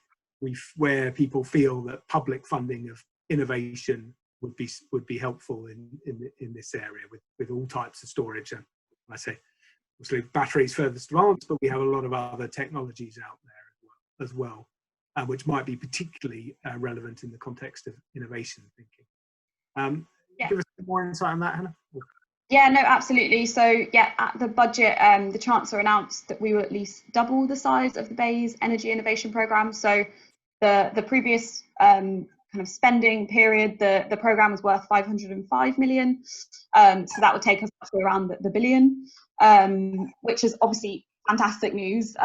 A: people feel that public funding of innovation would be helpful in this area with all types of storage. And I say, obviously, batteries furthest advanced, but we have a lot of other technologies out there as well, which might be particularly relevant in the context of innovation thinking.
D: Yeah.
A: Give us some more insight on that, Hannah.
D: Yeah, no, absolutely. So yeah, at the budget, the Chancellor announced that we will at least double the size of the BEIS Energy Innovation Programme. So the previous kind of spending period, the programme was worth 505 million. So that would take us up to around the billion, which is obviously fantastic news.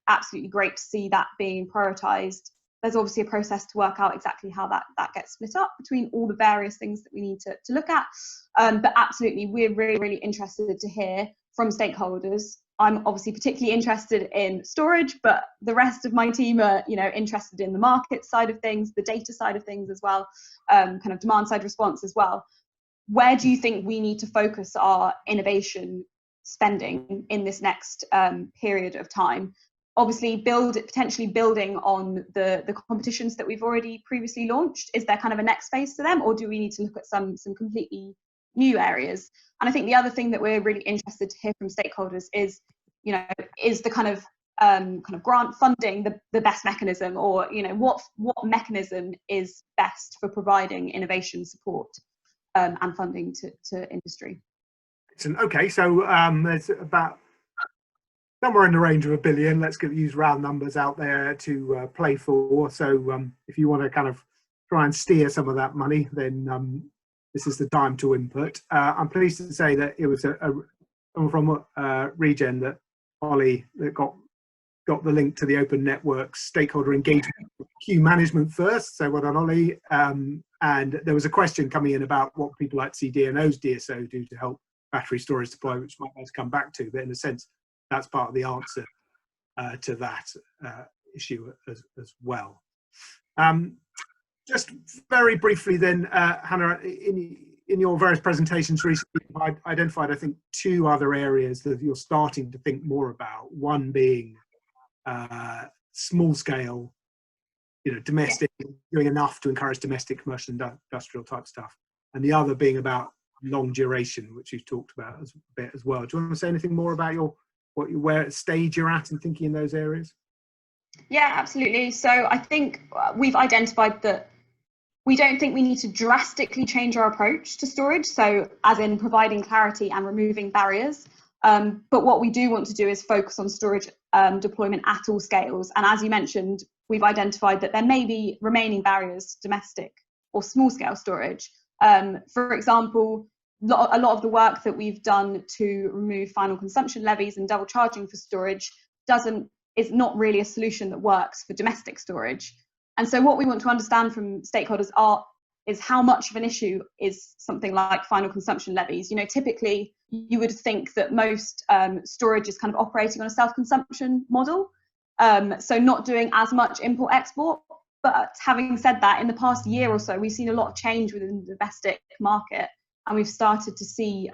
D: Absolutely great to see that being prioritised. There's obviously a process to work out exactly how that gets split up between all the various things that we need to look at. But absolutely, we're really, really interested to hear from stakeholders. I'm obviously particularly interested in storage, but the rest of my team are, you know, interested in the market side of things, the data side of things as well, kind of demand side response as well. Where do you think we need to focus our innovation spending in this next period of time? Obviously, potentially building on the competitions that we've already previously launched. Is there kind of a next phase to them, or do we need to look at some completely new areas? And I think the other thing that we're really interested to hear from stakeholders is, you know, is the kind of grant funding the best mechanism, or, you know, what mechanism is best for providing innovation support and funding to industry?
A: Okay, so there's about somewhere in the range of £1 billion. Let's use round numbers out there to play for. So if you want to kind of try and steer some of that money, then this is the time to input. I'm pleased to say that it was someone from Regen, that Ollie, that got the link to the Open Networks stakeholder engagement queue management first. So well done, Ollie. And there was a question coming in about what people like to see DNO's DSO do to help battery storage supply, which might have to come back to, but in a sense, that's part of the answer to that issue as well. Just very briefly then, Hannah, in your various presentations recently, I identified, I think, 2 other areas that you're starting to think more about. One being small scale, you know, domestic, doing enough to encourage domestic commercial industrial type stuff. And the other being about long duration, which you've talked about a bit as well. Do you want to say anything more about where stage you're at in thinking in those areas?
D: Yeah, absolutely. So I think we've identified that we don't think we need to drastically change our approach to storage, so as in providing clarity and removing barriers. But what we do want to do is focus on storage deployment at all scales. And as you mentioned, we've identified that there may be remaining barriers to domestic or small scale storage. For example, a lot of the work that we've done to remove final consumption levies and double charging for storage is not really a solution that works for domestic storage. And so what we want to understand from stakeholders is how much of an issue is something like final consumption levies. You know, typically you would think that most storage is kind of operating on a self-consumption model, so not doing as much import-export. But having said that, in the past year or so, we've seen a lot of change within the domestic market, and we've started to see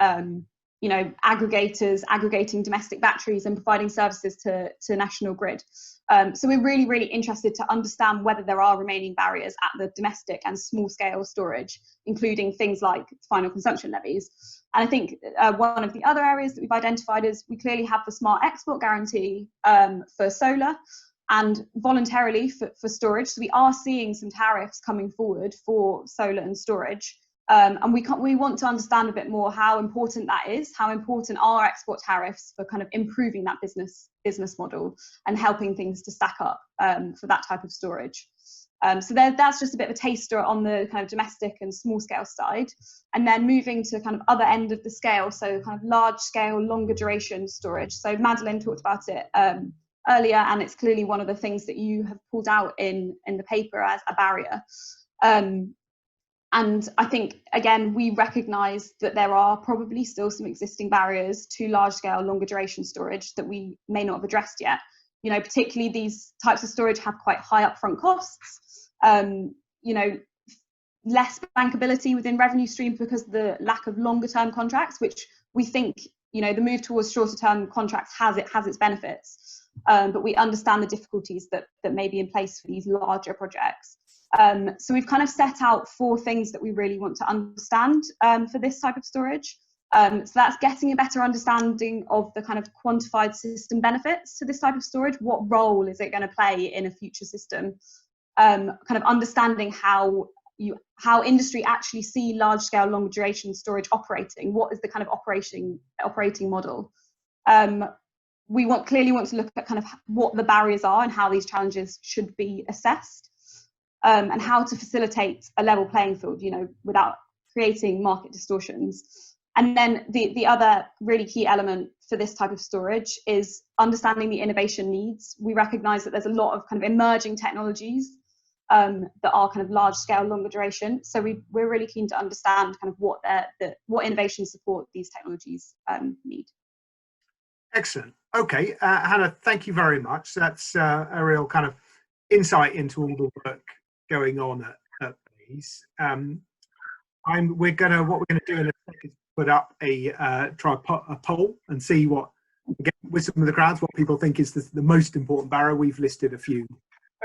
D: you know, aggregators aggregating domestic batteries and providing services to national grid. So we're really, really interested to understand whether there are remaining barriers at the domestic and small scale storage, including things like final consumption levies. And I think one of the other areas that we've identified is we clearly have the smart export guarantee for solar and voluntarily for storage. So we are seeing some tariffs coming forward for solar and storage. And we want to understand a bit more how important that is, how important are export tariffs for kind of improving that business model and helping things to stack up for that type of storage. So that's just a bit of a taster on the kind of domestic and small scale side. And then moving to kind of other end of the scale, so kind of large scale, longer duration storage. So Madeleine talked about it earlier, and it's clearly one of the things that you have pulled out in the paper as a barrier. And I think, again, we recognise that there are probably still some existing barriers to large-scale, longer duration storage that we may not have addressed yet. You know, particularly these types of storage have quite high upfront costs, you know, less bankability within revenue streams because of the lack of longer-term contracts, which we think, you know, the move towards shorter-term contracts has its benefits. But we understand the difficulties that may be in place for these larger projects. So we've kind of set out 4 things that we really want to understand for this type of storage. So that's getting a better understanding of the kind of quantified system benefits to this type of storage. What role is it going to play in a future system? Kind of understanding how industry actually see large scale, longer duration storage operating. What is the kind of operating model? We clearly want to look at kind of what the barriers are and how these challenges should be assessed. And how to facilitate a level playing field, you know, without creating market distortions. And then the other really key element for this type of storage is understanding the innovation needs. We recognise that there's a lot of kind of emerging technologies that are kind of large scale, longer duration. So we're really keen to understand kind of what innovation support these technologies need. Excellent.
A: Okay, Hannah, thank you very much. That's a real kind of insight into all the work going on at these. What we're gonna do in a second is put up a poll and see what, again, with some of the crowds, what people think is the most important barrier. We've listed a few,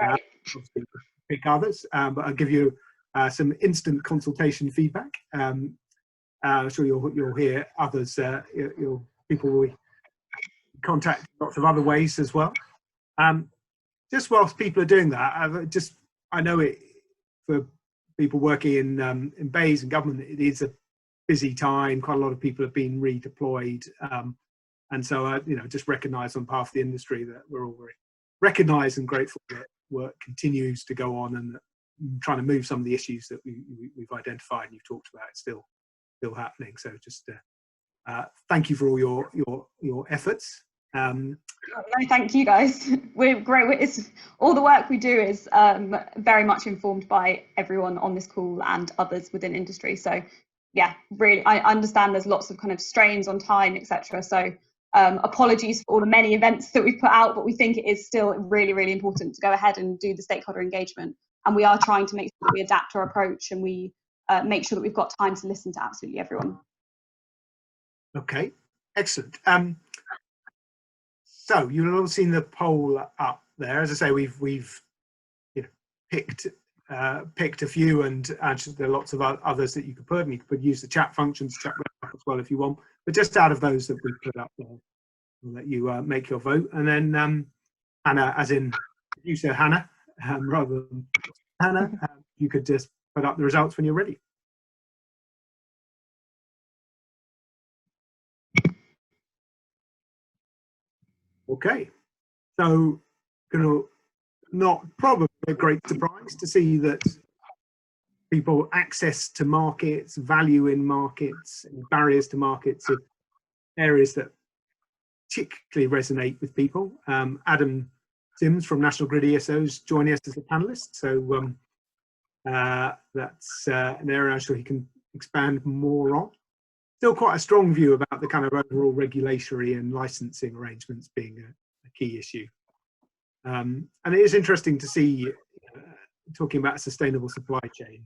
A: obviously pick others, but I'll give you some instant consultation feedback. I'm sure you'll hear others. People will contact lots of other ways as well. Just whilst people are doing that, I know it for people working in bays and government, it is a busy time. Quite a lot of people have been redeployed, and so you know, just recognise on behalf of the industry that we're all very recognised and grateful that work continues to go on, and that trying to move some of the issues that we've identified and you've talked about still happening. So just thank you for all your efforts.
D: No, thank you guys. We're great. All the work we do is very much informed by everyone on this call and others within industry. So yeah, really, I understand there's lots of kind of strains on time, etc. So apologies for all the many events that we've put out, but we think it is still really, really important to go ahead and do the stakeholder engagement. And we are trying to make sure that we adapt our approach and we make sure that we've got time to listen to absolutely everyone.
A: Okay, excellent. So you'll all seen the poll up there. As I say, we've you know, picked a few, and there are lots of others that you could put, and you could use the chat functions, chat as well if you want. But just out of those that we put up there, we'll let you make your vote, and then Hannah, as in you said Hannah, rather than Hannah, you could just put up the results when you're ready. Okay, so not probably a great surprise to see that people access to markets, value in markets, and barriers to markets are areas that particularly resonate with people. Adam Sims from National Grid ESO is joining us as a panelist, so that's an area I'm sure he can expand more on. Still quite a strong view about the kind of overall regulatory and licensing arrangements being a key issue. And it is interesting to see, talking about a sustainable supply chain,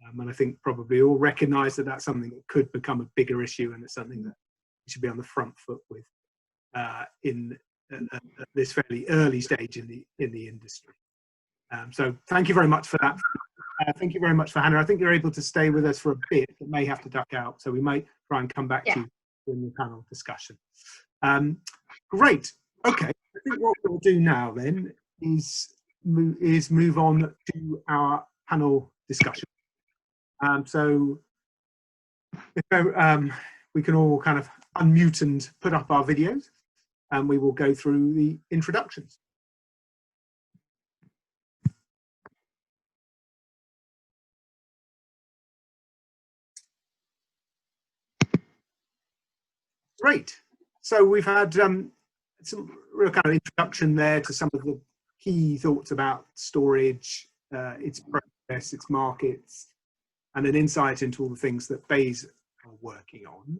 A: and I think probably all recognise that that's something that could become a bigger issue, and it's something that we should be on the front foot with in this fairly early stage in the industry. So thank you very much for that. Thank you very much for Hannah. I think you're able to stay with us for a bit, but may have to duck out, so we might try and come back to you in the panel discussion. Great. Okay. I think what we'll do now then is move on to our panel discussion. So if we can all kind of unmute and put up our videos, and we will go through the introductions. Great. So we've had some real kind of introduction there to some of the key thoughts about storage, its process, its markets, and an insight into all the things that BEIS are working on.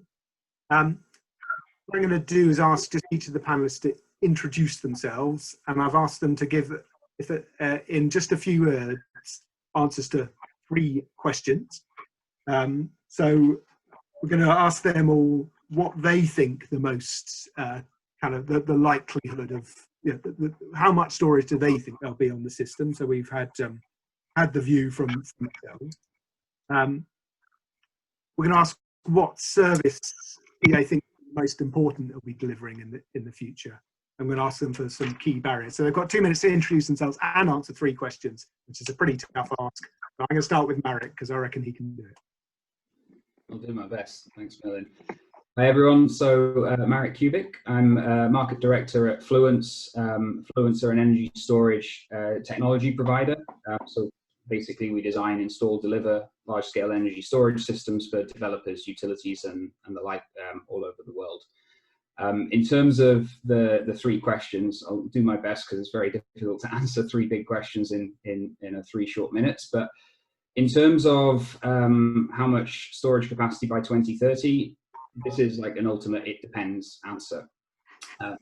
A: What I'm going to do is ask just each of the panelists to introduce themselves, and I've asked them to give, in just a few words, answers to 3 questions. So we're going to ask them all what they think the most kind of the likelihood of, how much storage do they think there'll be on the system. So we've had the view from themselves. We're going to ask what service do they think most important they'll be delivering in the future. I'm going to ask them for some key barriers. So they've got 2 minutes to introduce themselves and answer 3 questions, which is a pretty tough ask. But I'm going to start with Marek because I reckon he can do it.
E: I'll do my best. Thanks, Merlin. Hi, everyone. So Marek Kubik. I'm Market Director at Fluence. Fluence are an energy storage technology provider. So basically, we design, install, deliver large-scale energy storage systems for developers, utilities, and the like all over the world. In terms of the 3 questions, I'll do my best because it's very difficult to answer 3 big questions in 3 short minutes. But in terms of how much storage capacity by 2030, this is like an ultimate "it depends" answer.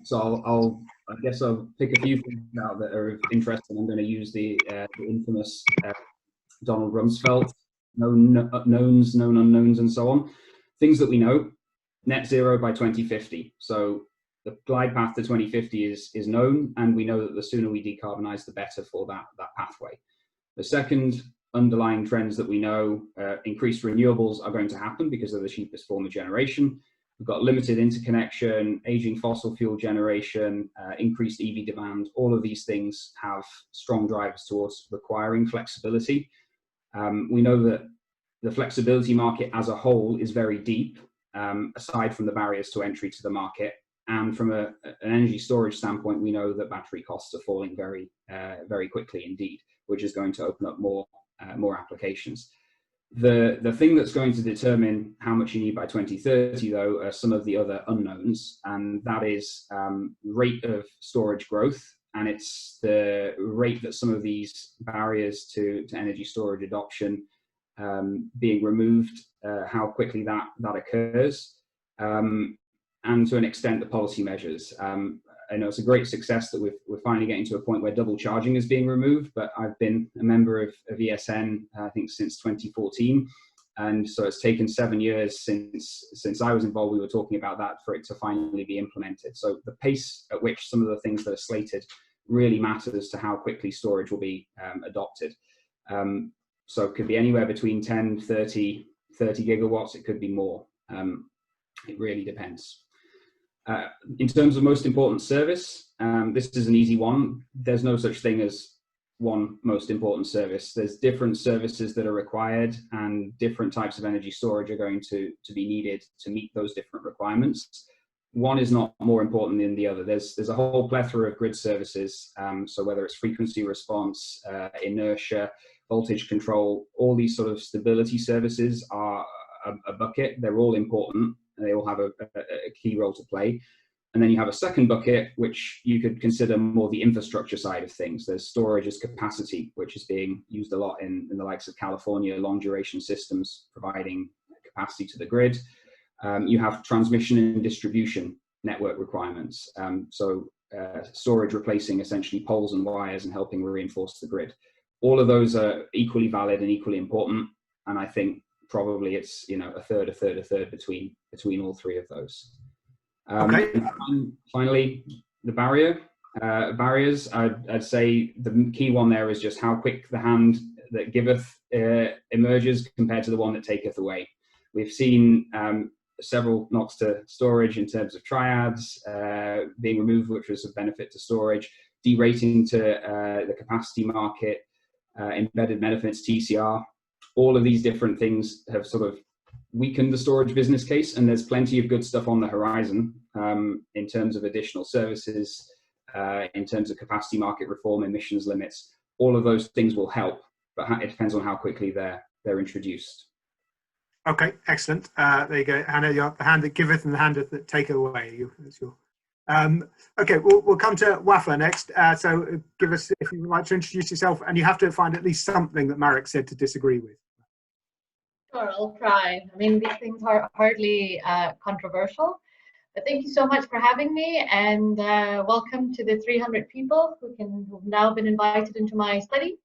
E: So I guess I'll pick a few things out that are of interest, and I'm going to use the infamous Donald Rumsfeld, known unknowns, and so on. Things that we know: net zero by 2050. So the glide path to 2050 is known, and we know that the sooner we decarbonize, the better for that pathway. The second underlying trends that we know, increased renewables are going to happen because they're the cheapest form of generation. We've got limited interconnection, aging fossil fuel generation, increased EV demand. All of these things have strong drivers towards requiring flexibility. We know that the flexibility market as a whole is very deep, aside from the barriers to entry to the market. And from an energy storage standpoint, we know that battery costs are falling very, very quickly indeed, which is going to open up more applications. The thing that's going to determine how much you need by 2030, though, are some of the other unknowns, and that is rate of storage growth, and it's the rate that some of these barriers to energy storage adoption being removed, how quickly that occurs, and to an extent the policy measures. I know it's a great success that we're finally getting to a point where double charging is being removed, but I've been a member of ESN, I think, since 2014. And so it's taken 7 years since I was involved. We were talking about that for it to finally be implemented. So the pace at which some of the things that are slated really matters to how quickly storage will be adopted. So it could be anywhere between 10, 30 gigawatts. It could be more. It really depends. In terms of most important service, this is an easy one. There's no such thing as one most important service. There's different services that are required, and different types of energy storage are going to be needed to meet those different requirements. one is not more important than the other. There's a whole plethora of grid services. So whether it's frequency response, inertia, voltage control, all these sort of stability services are a bucket. They're all important, and they all have a key role to play. And then you have a second bucket, which you could consider more the infrastructure side of things. There's storage as capacity, which is being used a lot in the likes of California, long duration systems providing capacity to the grid. You have transmission and distribution network requirements. Storage replacing essentially poles and wires and helping reinforce the grid. All of those are equally valid and equally important. And I think probably it's, a third between all three of those.
A: Okay.
E: And finally, the barriers. I'd say the key one there is just how quick the hand that giveth emerges compared to the one that taketh away. We've seen several knocks to storage in terms of triads being removed, which was of benefit to storage, derating to the capacity market, embedded benefits, TCR. All of these different things have sort of weakened the storage business case, and there's plenty of good stuff on the horizon in terms of additional services, in terms of capacity market reform, emissions limits. All of those things will help, but it depends on how quickly they're introduced.
A: Okay, excellent. There you go, Hannah. You have the hand that giveth and the hand that taketh away. Okay, we'll come to Wafa next. So give us, if you would like to introduce yourself, and you have to find at least something that Marek said to disagree with.
F: Sure, I'll try. I mean, these things are hardly controversial. But thank you so much for having me, and welcome to the 300 people who've now been invited into my study.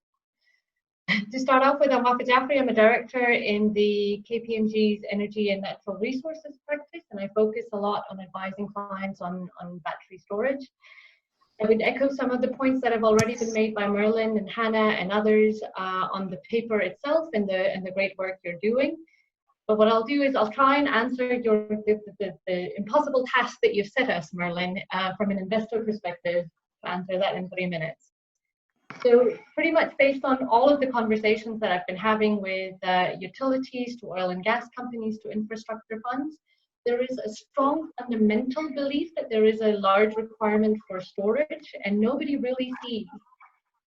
F: To start off with, I'm Wafa Jaffrey. I'm a director in the KPMG's Energy and Natural Resources practice, and I focus a lot on advising clients on battery storage. I would echo some of the points that have already been made by Merlin and Hannah and others on the paper itself and the great work you're doing. But what I'll do is I'll try and answer the impossible task that you've set us, Merlin, from an investor perspective, to answer that in 3 minutes. So pretty much based on all of the conversations that I've been having with utilities, to oil and gas companies, to infrastructure funds, there is a strong fundamental belief that there is a large requirement for storage, and nobody really sees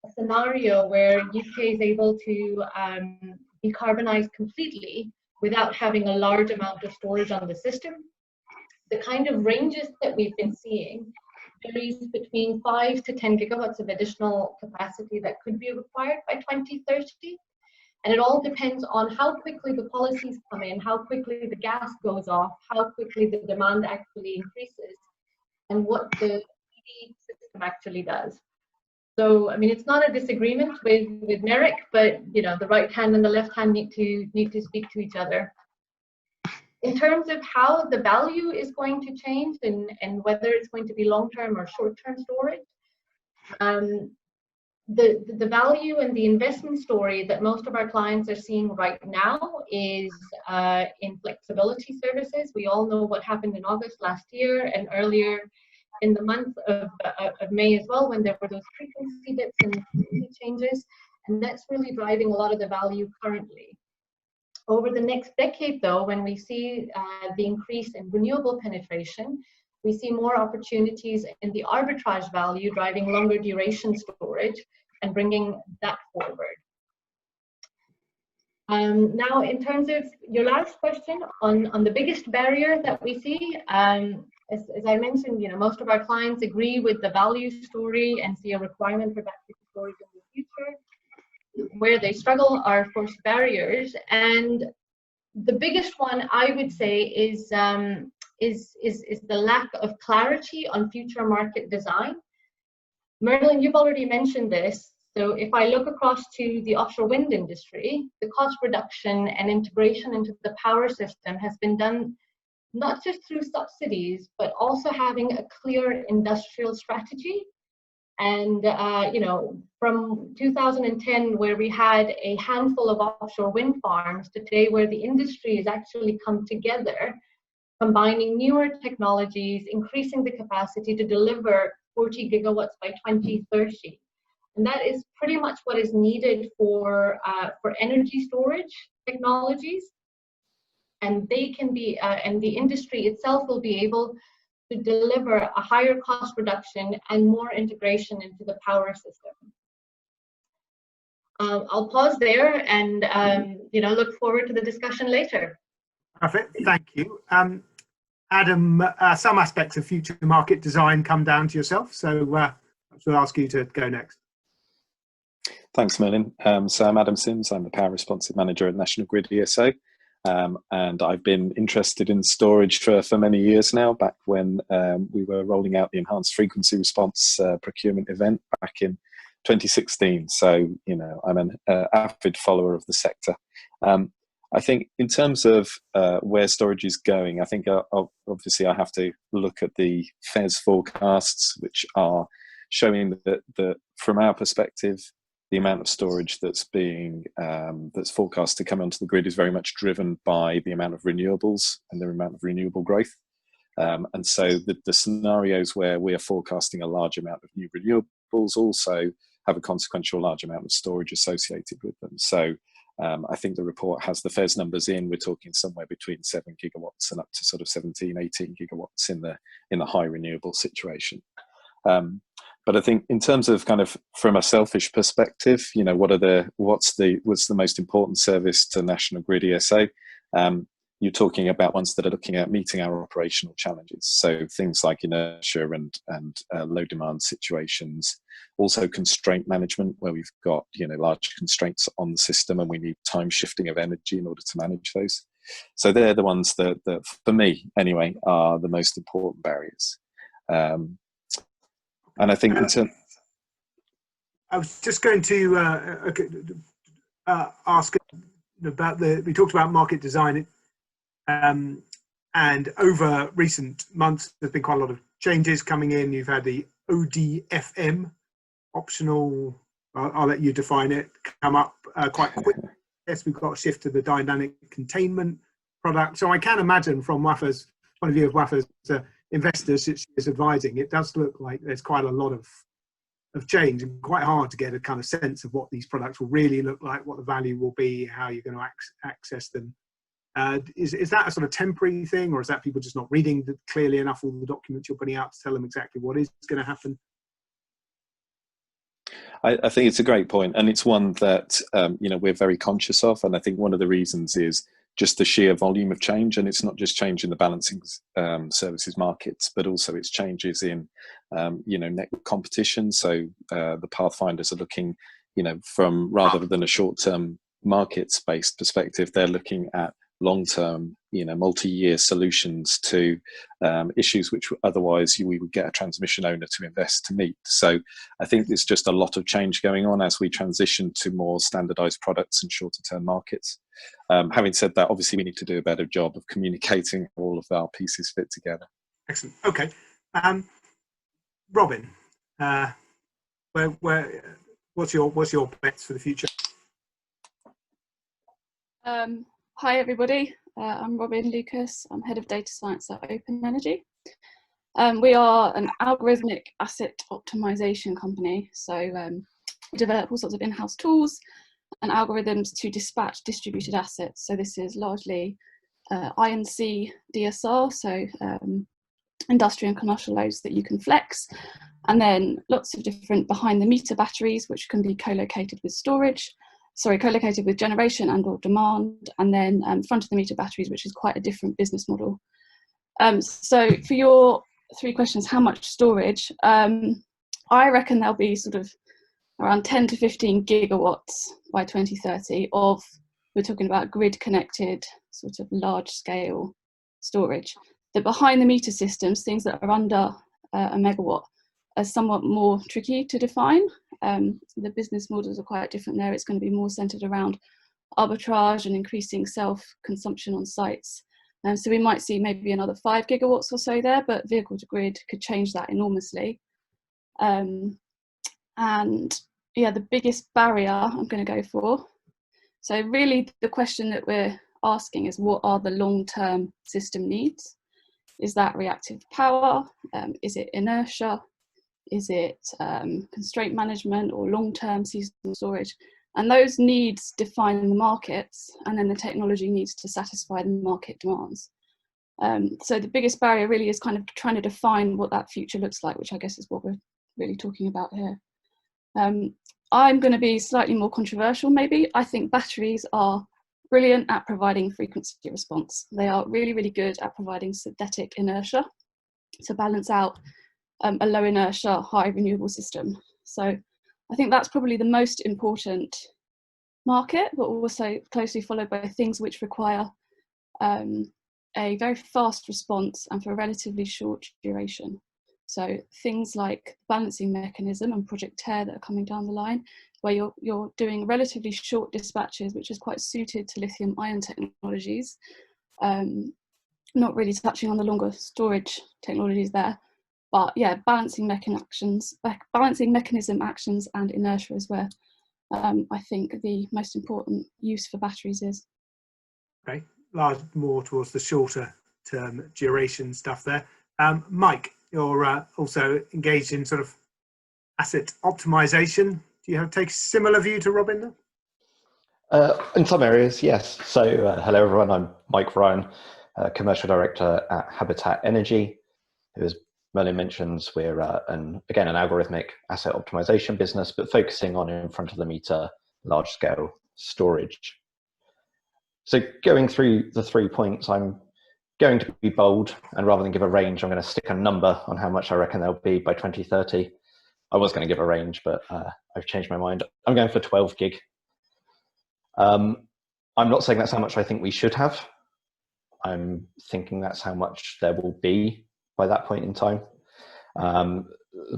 F: a scenario where UK is able to decarbonize completely without having a large amount of storage on the system. The kind of ranges that we've been seeing varies between 5 to 10 gigawatts of additional capacity that could be required by 2030. And it all depends on how quickly the policies come in, how quickly the gas goes off, how quickly the demand actually increases, and what the EV system actually does. So, I mean, it's not a disagreement with Merrick, but the right hand and the left hand need to speak to each other. In terms of how the value is going to change and whether it's going to be long-term or short-term storage, the value and the investment story that most of our clients are seeing right now is in flexibility services. We all know what happened in August last year and earlier in the month of May as well, when there were those frequency dips and frequency changes, and that's really driving a lot of the value currently. Over the next decade, though, when we see the increase in renewable penetration, we see more opportunities in the arbitrage value driving longer duration storage and bringing that forward. Now, in terms of your last question on the biggest barrier that we see, as I mentioned, most of our clients agree with the value story and see a requirement for battery storage in the future. Where they struggle are, of course, barriers, and the biggest one I would say is the lack of clarity on future market design. Merlin, you've already mentioned this. So if I look across to the offshore wind industry, the cost reduction and integration into the power system has been done not just through subsidies, but also having a clear industrial strategy. And, from 2010, where we had a handful of offshore wind farms, today where the industry has actually come together, combining newer technologies, increasing the capacity to deliver 40 gigawatts by 2030. And that is pretty much what is needed for energy storage technologies. And they can be, and the industry itself will be able to deliver a higher cost reduction and more integration into the power system. I'll pause there and look forward to the discussion later.
A: Perfect, thank you. Adam, some aspects of future market design come down to yourself, so we'll ask you to go next.
G: Thanks, Merlin. So I'm Adam Sims. I'm the Power Responsive Manager at National Grid ESO, and I've been interested in storage for many years now, back when we were rolling out the Enhanced Frequency Response procurement event back in 2016. So, I'm an avid follower of the sector. I think in terms of where storage is going, I think obviously I have to look at the FES forecasts, which are showing that from our perspective, the amount of storage that's forecast to come onto the grid is very much driven by the amount of renewables and the amount of renewable growth. And so the scenarios where we are forecasting a large amount of new renewables also have a consequential large amount of storage associated with them. So I think the report has the FES numbers in. We're talking somewhere between 7 gigawatts and up to sort of 17, 18 gigawatts in the high renewable situation. But I think in terms of kind of from a selfish perspective, what's the most important service to National Grid ESO? You're talking about ones that are looking at meeting our operational challenges. So things like inertia and low demand situations, also constraint management, where we've got large constraints on the system and we need time shifting of energy in order to manage those. So they're the ones that for me anyway are the most important barriers. And I think
A: I was just going to ask about we talked about market design, and over recent months there's been quite a lot of changes coming in. You've had the ODFM, optional, I'll let you define it, come up quite quickly. Yes, we've got a shift to the dynamic containment product. So I can imagine from WAFA's point of view of WAFA's investors that she is advising, it does look like there's quite a lot of change and quite hard to get a kind of sense of what these products will really look like, what the value will be, how you're going to access them. Is that a sort of temporary thing, or is that people just not reading clearly enough all the documents you're putting out to tell them exactly what is going to happen?
G: I think it's a great point, and it's one that we're very conscious of, and I think one of the reasons is just the sheer volume of change, and it's not just change in the balancing services markets, but also it's changes in network competition. So the pathfinders are looking, from rather than a short-term markets-based perspective, they're looking at long-term, multi-year solutions to issues which otherwise we would get a transmission owner to invest to meet. So I think there's just a lot of change going on as we transition to more standardized products and shorter-term markets. Having said that, obviously we need to do a better job of communicating all of our pieces fit together.
A: Excellent. Okay, Robin, what's your bets for the future?
H: Hi everybody, I'm Robin Lucas. I'm Head of Data Science at Open Energy. We are an algorithmic asset optimization company, so we develop all sorts of in-house tools and algorithms to dispatch distributed assets. So this is largely INC DSR, so industrial and commercial loads that you can flex, and then lots of different behind the meter batteries which can be co-located with generation and or demand, and then front of the meter batteries, which is quite a different business model. So for your three questions, how much storage? I reckon there'll be sort of around 10 to 15 gigawatts by 2030 of, we're talking about grid connected, sort of large scale storage. The behind the meter systems, things that are under a megawatt, are somewhat more tricky to define. The business models are quite different there. It's going to be more centered around arbitrage and increasing self-consumption on sites. So we might see maybe another 5 gigawatts or so there, but vehicle to grid could change that enormously. And yeah, the biggest barrier I'm going to go for. So really the question that we're asking is, what are the long-term system needs? Is that reactive power? Is it inertia? Is it constraint management or long-term seasonal storage? And those needs define the markets, and then the technology needs to satisfy the market demands. So the biggest barrier really is kind of trying to define what that future looks like, which I guess is what we're really talking about here. I'm going to be slightly more controversial maybe. I think batteries are brilliant at providing frequency response. They are really, really good at providing synthetic inertia to balance out a low inertia, high renewable system. So I think that's probably the most important market, but also closely followed by things which require a very fast response and for a relatively short duration. So things like balancing mechanism and Project TEAR that are coming down the line, where you're doing relatively short dispatches, which is quite suited to lithium ion technologies, not really touching on the longer storage technologies there. But yeah, balancing mechanism actions and inertia is where I think the most important use for batteries is.
A: Okay, more towards the shorter term duration stuff there. Mike, you're also engaged in sort of asset optimization. Do you take a similar view to Robin?
I: In some areas, yes. So hello everyone, I'm Mike Ryan, Commercial Director at Habitat Energy. As Merlin mentions, we're again an algorithmic asset optimization business, but focusing on in front of the meter large scale storage. So going through the 3 points, I'm going to be bold, and rather than give a range, I'm going to stick a number on how much I reckon they'll be by 2030. I was going to give a range, but I've changed my mind. I'm going for 12 gig. I'm not saying that's how much I think we should have. I'm thinking that's how much there will be by that point in time.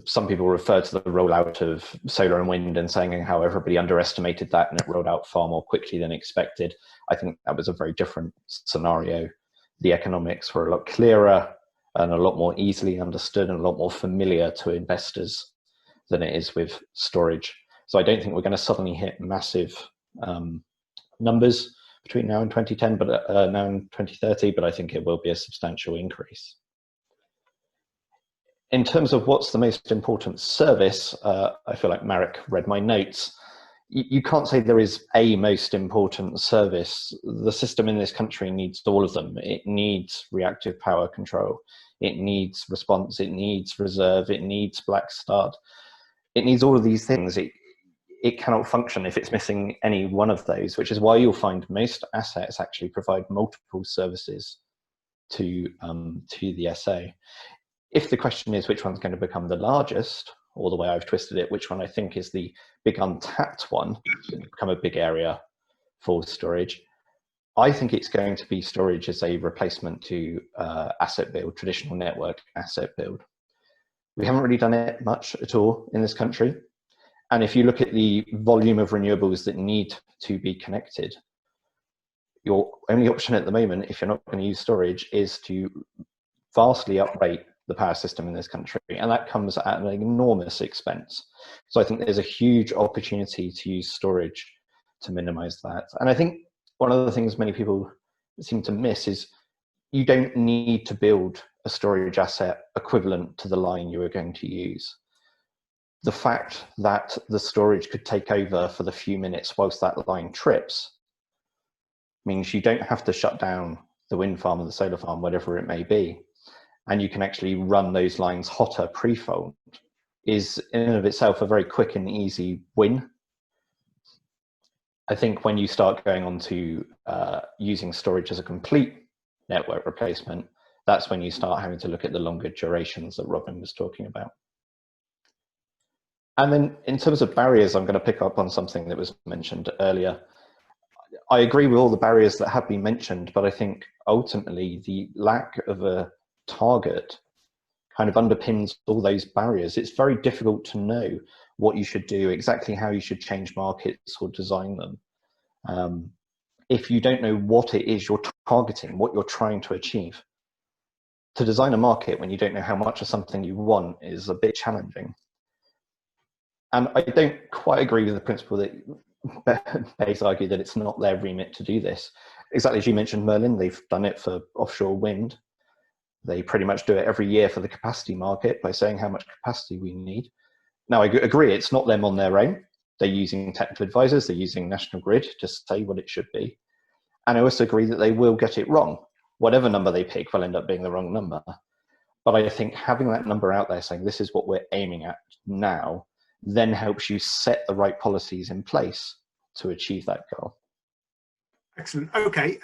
I: Some people refer to the rollout of solar and wind and saying how everybody underestimated that and it rolled out far more quickly than expected. I think that was a very different scenario. The economics were a lot clearer and a lot more easily understood and a lot more familiar to investors than it is with storage. So I don't think we're going to suddenly hit massive numbers between now and 2010, but now and 2030, but I think it will be a substantial increase. In terms of what's the most important service, I feel like Marek read my notes. You can't say there is a most important service. The system in this country needs all of them. It needs reactive power control. It needs response. It needs reserve. It needs black start. It needs all of these things. It cannot function if it's missing any one of those, which is why you'll find most assets actually provide multiple services to the SA. If the question is which one's going to become the largest, or the way I've twisted it, which one I think is the big untapped one, going to become a big area for storage, I think it's going to be storage as a replacement to asset build, traditional network asset build. We haven't really done it much at all in this country. And if you look at the volume of renewables that need to be connected, your only option at the moment, if you're not going to use storage, is to vastly uprate the power system in this country, and that comes at an enormous expense. So I think there's a huge opportunity to use storage to minimize that. And I think one of the things many people seem to miss is you don't need to build a storage asset equivalent to the line you are going to use. The fact that the storage could take over for the few minutes whilst that line trips means you don't have to shut down the wind farm or the solar farm, whatever it may be, and you can actually run those lines hotter pre-fold, is in and of itself a very quick and easy win. I think when you start going on to using storage as a complete network replacement, that's when you start having to look at the longer durations that Robin was talking about. And then in terms of barriers, I'm going to pick up on something that was mentioned earlier. I agree with all the barriers that have been mentioned, but I think ultimately the lack of a target kind of underpins all those barriers. It's very difficult to know what you should do, exactly how you should change markets or design them. If you don't know what it is you're targeting, what you're trying to achieve. To design a market when you don't know how much of something you want is a bit challenging. And I don't quite agree with the principle that Bayes argue that it's not their remit to do this. Exactly as you mentioned, Merlin, they've done it for offshore wind. They pretty much do it every year for the capacity market by saying how much capacity we need. Now, I agree, it's not them on their own. They're using technical advisors, they're using National Grid to say what it should be. And I also agree that they will get it wrong. whatever number they pick will end up being the wrong number. But I think having that number out there saying this is what we're aiming at now then helps you set the right policies in place to achieve that goal.
A: Excellent. Okay.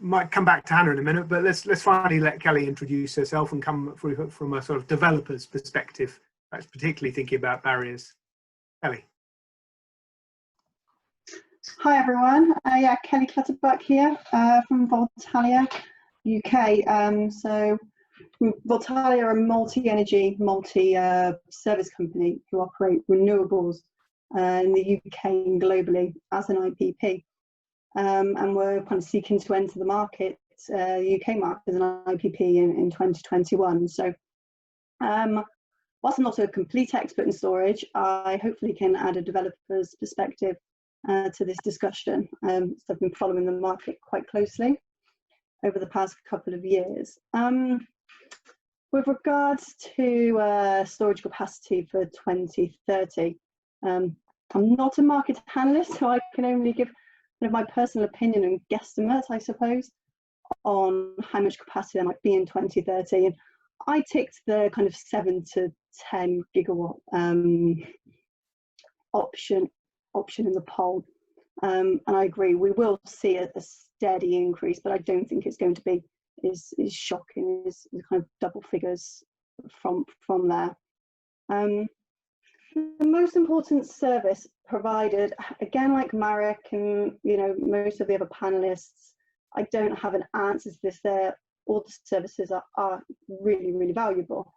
A: Might come back to Hannah in a minute, but let's finally let Kelly introduce herself and come through from a sort of developer's perspective, that's particularly thinking about barriers. Kelly.
J: Hi everyone. Yeah, Kelly Clutterbuck here from Voltalia, UK. So Voltalia are a multi-energy, multi-service company who operate renewables in the UK and globally as an IPP. And we're kind of seeking to enter the market, the UK market as an IPP in 2021. So whilst I'm not a complete expert in storage, I hopefully can add a developer's perspective to this discussion. So I've been following the market quite closely over the past couple of years. With regards to storage capacity for 2030, I'm not a market analyst, so I can only give my personal opinion and guesstimate, I suppose, on how much capacity there might be in 2030. And I ticked the kind of 7 to 10 gigawatt option in the poll. And I agree, we will see a steady increase, but I don't think it's going to be is shocking, is kind of double figures from there. The most important service provided, again, like Marek and most of the other panelists, I don't have an answer to this. All the services are really, really valuable,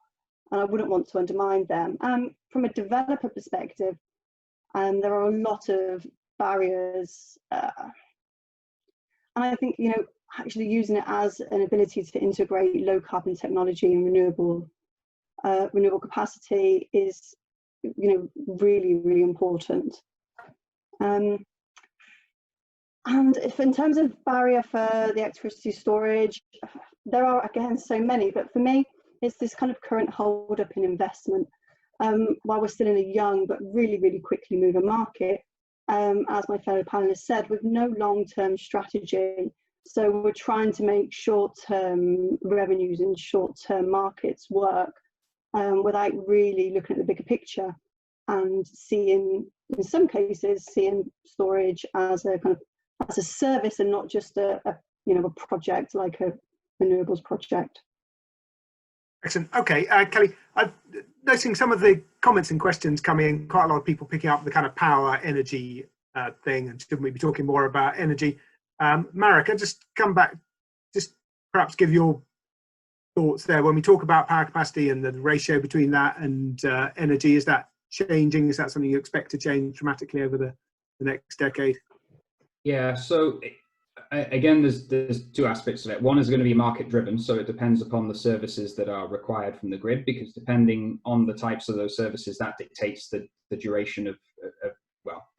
J: and I wouldn't want to undermine them. From a developer perspective, there are a lot of barriers, and I think actually using it as an ability to integrate low carbon technology and renewable capacity is really, really important. And if in terms of barrier for the electricity storage, there are again so many, but for me it's this kind of current hold up in investment. While we're still in a young but really, really quickly moving market, as my fellow panelists said, with no long-term strategy. So we're trying to make short-term revenues and short-term markets work without really looking at the bigger picture and seeing, in some cases, seeing storage as a kind of as a service and not just a project like a renewables project.
A: Excellent. Okay, Kelly, I'm noticing some of the comments and questions coming in, quite a lot of people picking up the kind of power energy thing, and shouldn't we be talking more about energy? Marek, I'll just come back, just perhaps give your thoughts there. When we talk about power capacity and the ratio between that and energy, is that changing? Is that something you expect to change dramatically over the next decade?
E: Yeah, so again, there's two aspects of it. One is going to be market driven, so it depends upon the services that are required from the grid, because depending on the types of those services, that dictates the duration of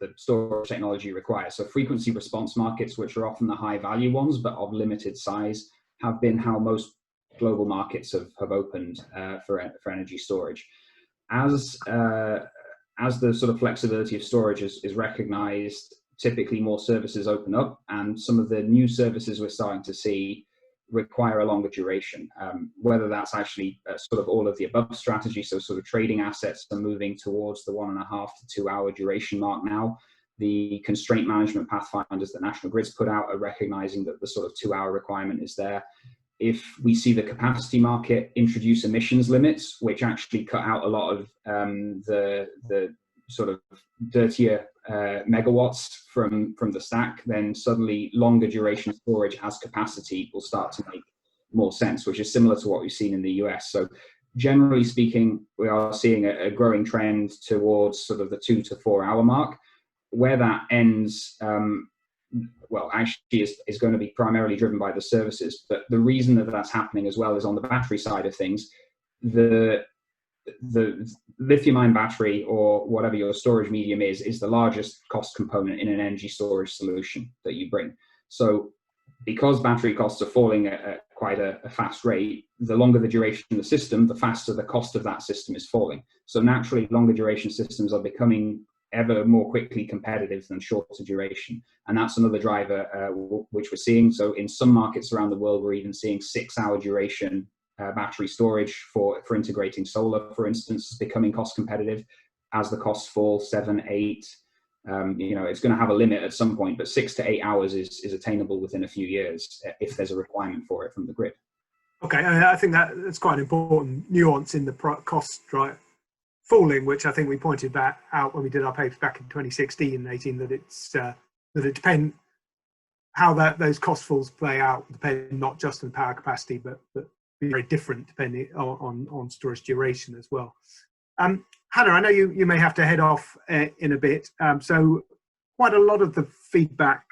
E: the storage technology required. So frequency response markets, which are often the high value ones but of limited size, have been how most global markets have opened for energy storage. As the sort of flexibility of storage is recognized, typically more services open up, and some of the new services we're starting to see require a longer duration, whether that's actually sort of all of the above strategy. So sort of trading assets are moving towards the 1.5 to 2 hour duration mark now. The constraint management pathfinders that National Grid's put out are recognizing that the sort of 2 hour requirement is there. If we see the capacity market introduce emissions limits, which actually cut out a lot of the sort of dirtier megawatts from the stack, then suddenly longer duration storage as capacity will start to make more sense, which is similar to what we've seen in the US. So generally speaking, we are seeing a growing trend towards sort of the 2 to 4 hour mark. Where that ends, well, actually is going to be primarily driven by the services. But the reason that that's happening as well is on the battery side of things. The lithium-ion battery, or whatever your storage medium is the largest cost component in an energy storage solution that you bring. So because battery costs are falling at quite a fast rate, the longer the duration of the system, the faster the cost of that system is falling. So naturally, longer duration systems are becoming ever more quickly competitive than shorter duration. And that's another driver which we're seeing. So in some markets around the world, we're even seeing 6-hour duration battery storage for integrating solar, for instance, is becoming cost competitive. As the costs fall, 7, 8, it's going to have a limit at some point, but 6 to 8 hours is attainable within a few years if there's a requirement for it from the grid.
A: Okay, I think that's quite an important nuance in the cost, right? Falling, which I think we pointed that out when we did our papers back in 2016, 18, that it depends how those cost falls play out, depend not just on power capacity, but be very different depending on storage duration as well. Hannah, I know you may have to head off in a bit, so quite a lot of the feedback.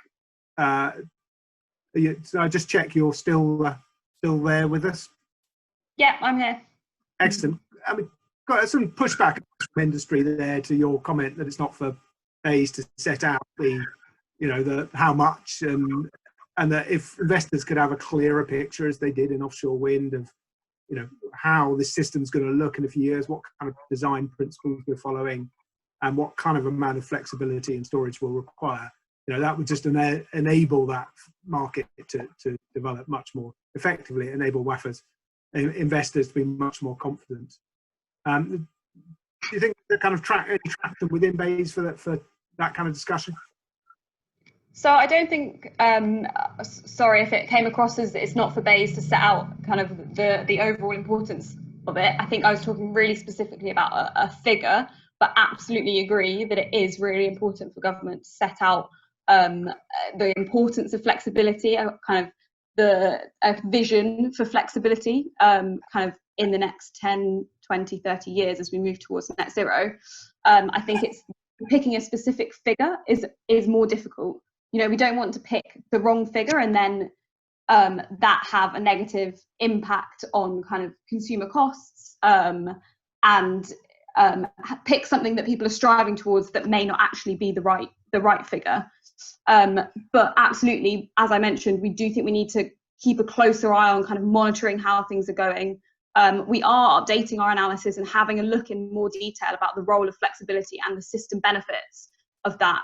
A: So I just check you're still there with us.
D: Yeah, I'm here.
A: Excellent. I mean, got some pushback from industry there to your comment that it's not for Bayes to set out the how much and that if investors could have a clearer picture, as they did in offshore wind, of how this system's going to look in a few years, what kind of design principles we're following, and what kind of amount of flexibility and storage will require. That would just enable that market to develop much more effectively, enable WAFers, investors to be much more confident. Do you think the kind of traction within Bayes for that kind of discussion?
D: So I don't think, sorry if it came across as it's not for Bayes to set out kind of the overall importance of it. I think I was talking really specifically about a figure, but absolutely agree that it is really important for government to set out the importance of flexibility, kind of a vision for flexibility kind of in the next 10, 20, 30 years as we move towards net zero. I think it's picking a specific figure is more difficult. We don't want to pick the wrong figure and then that have a negative impact on kind of consumer costs and pick something that people are striving towards that may not actually be the right figure. But absolutely, as I mentioned, we do think we need to keep a closer eye on kind of monitoring how things are going. We are updating our analysis and having a look in more detail about the role of flexibility and the system benefits of that,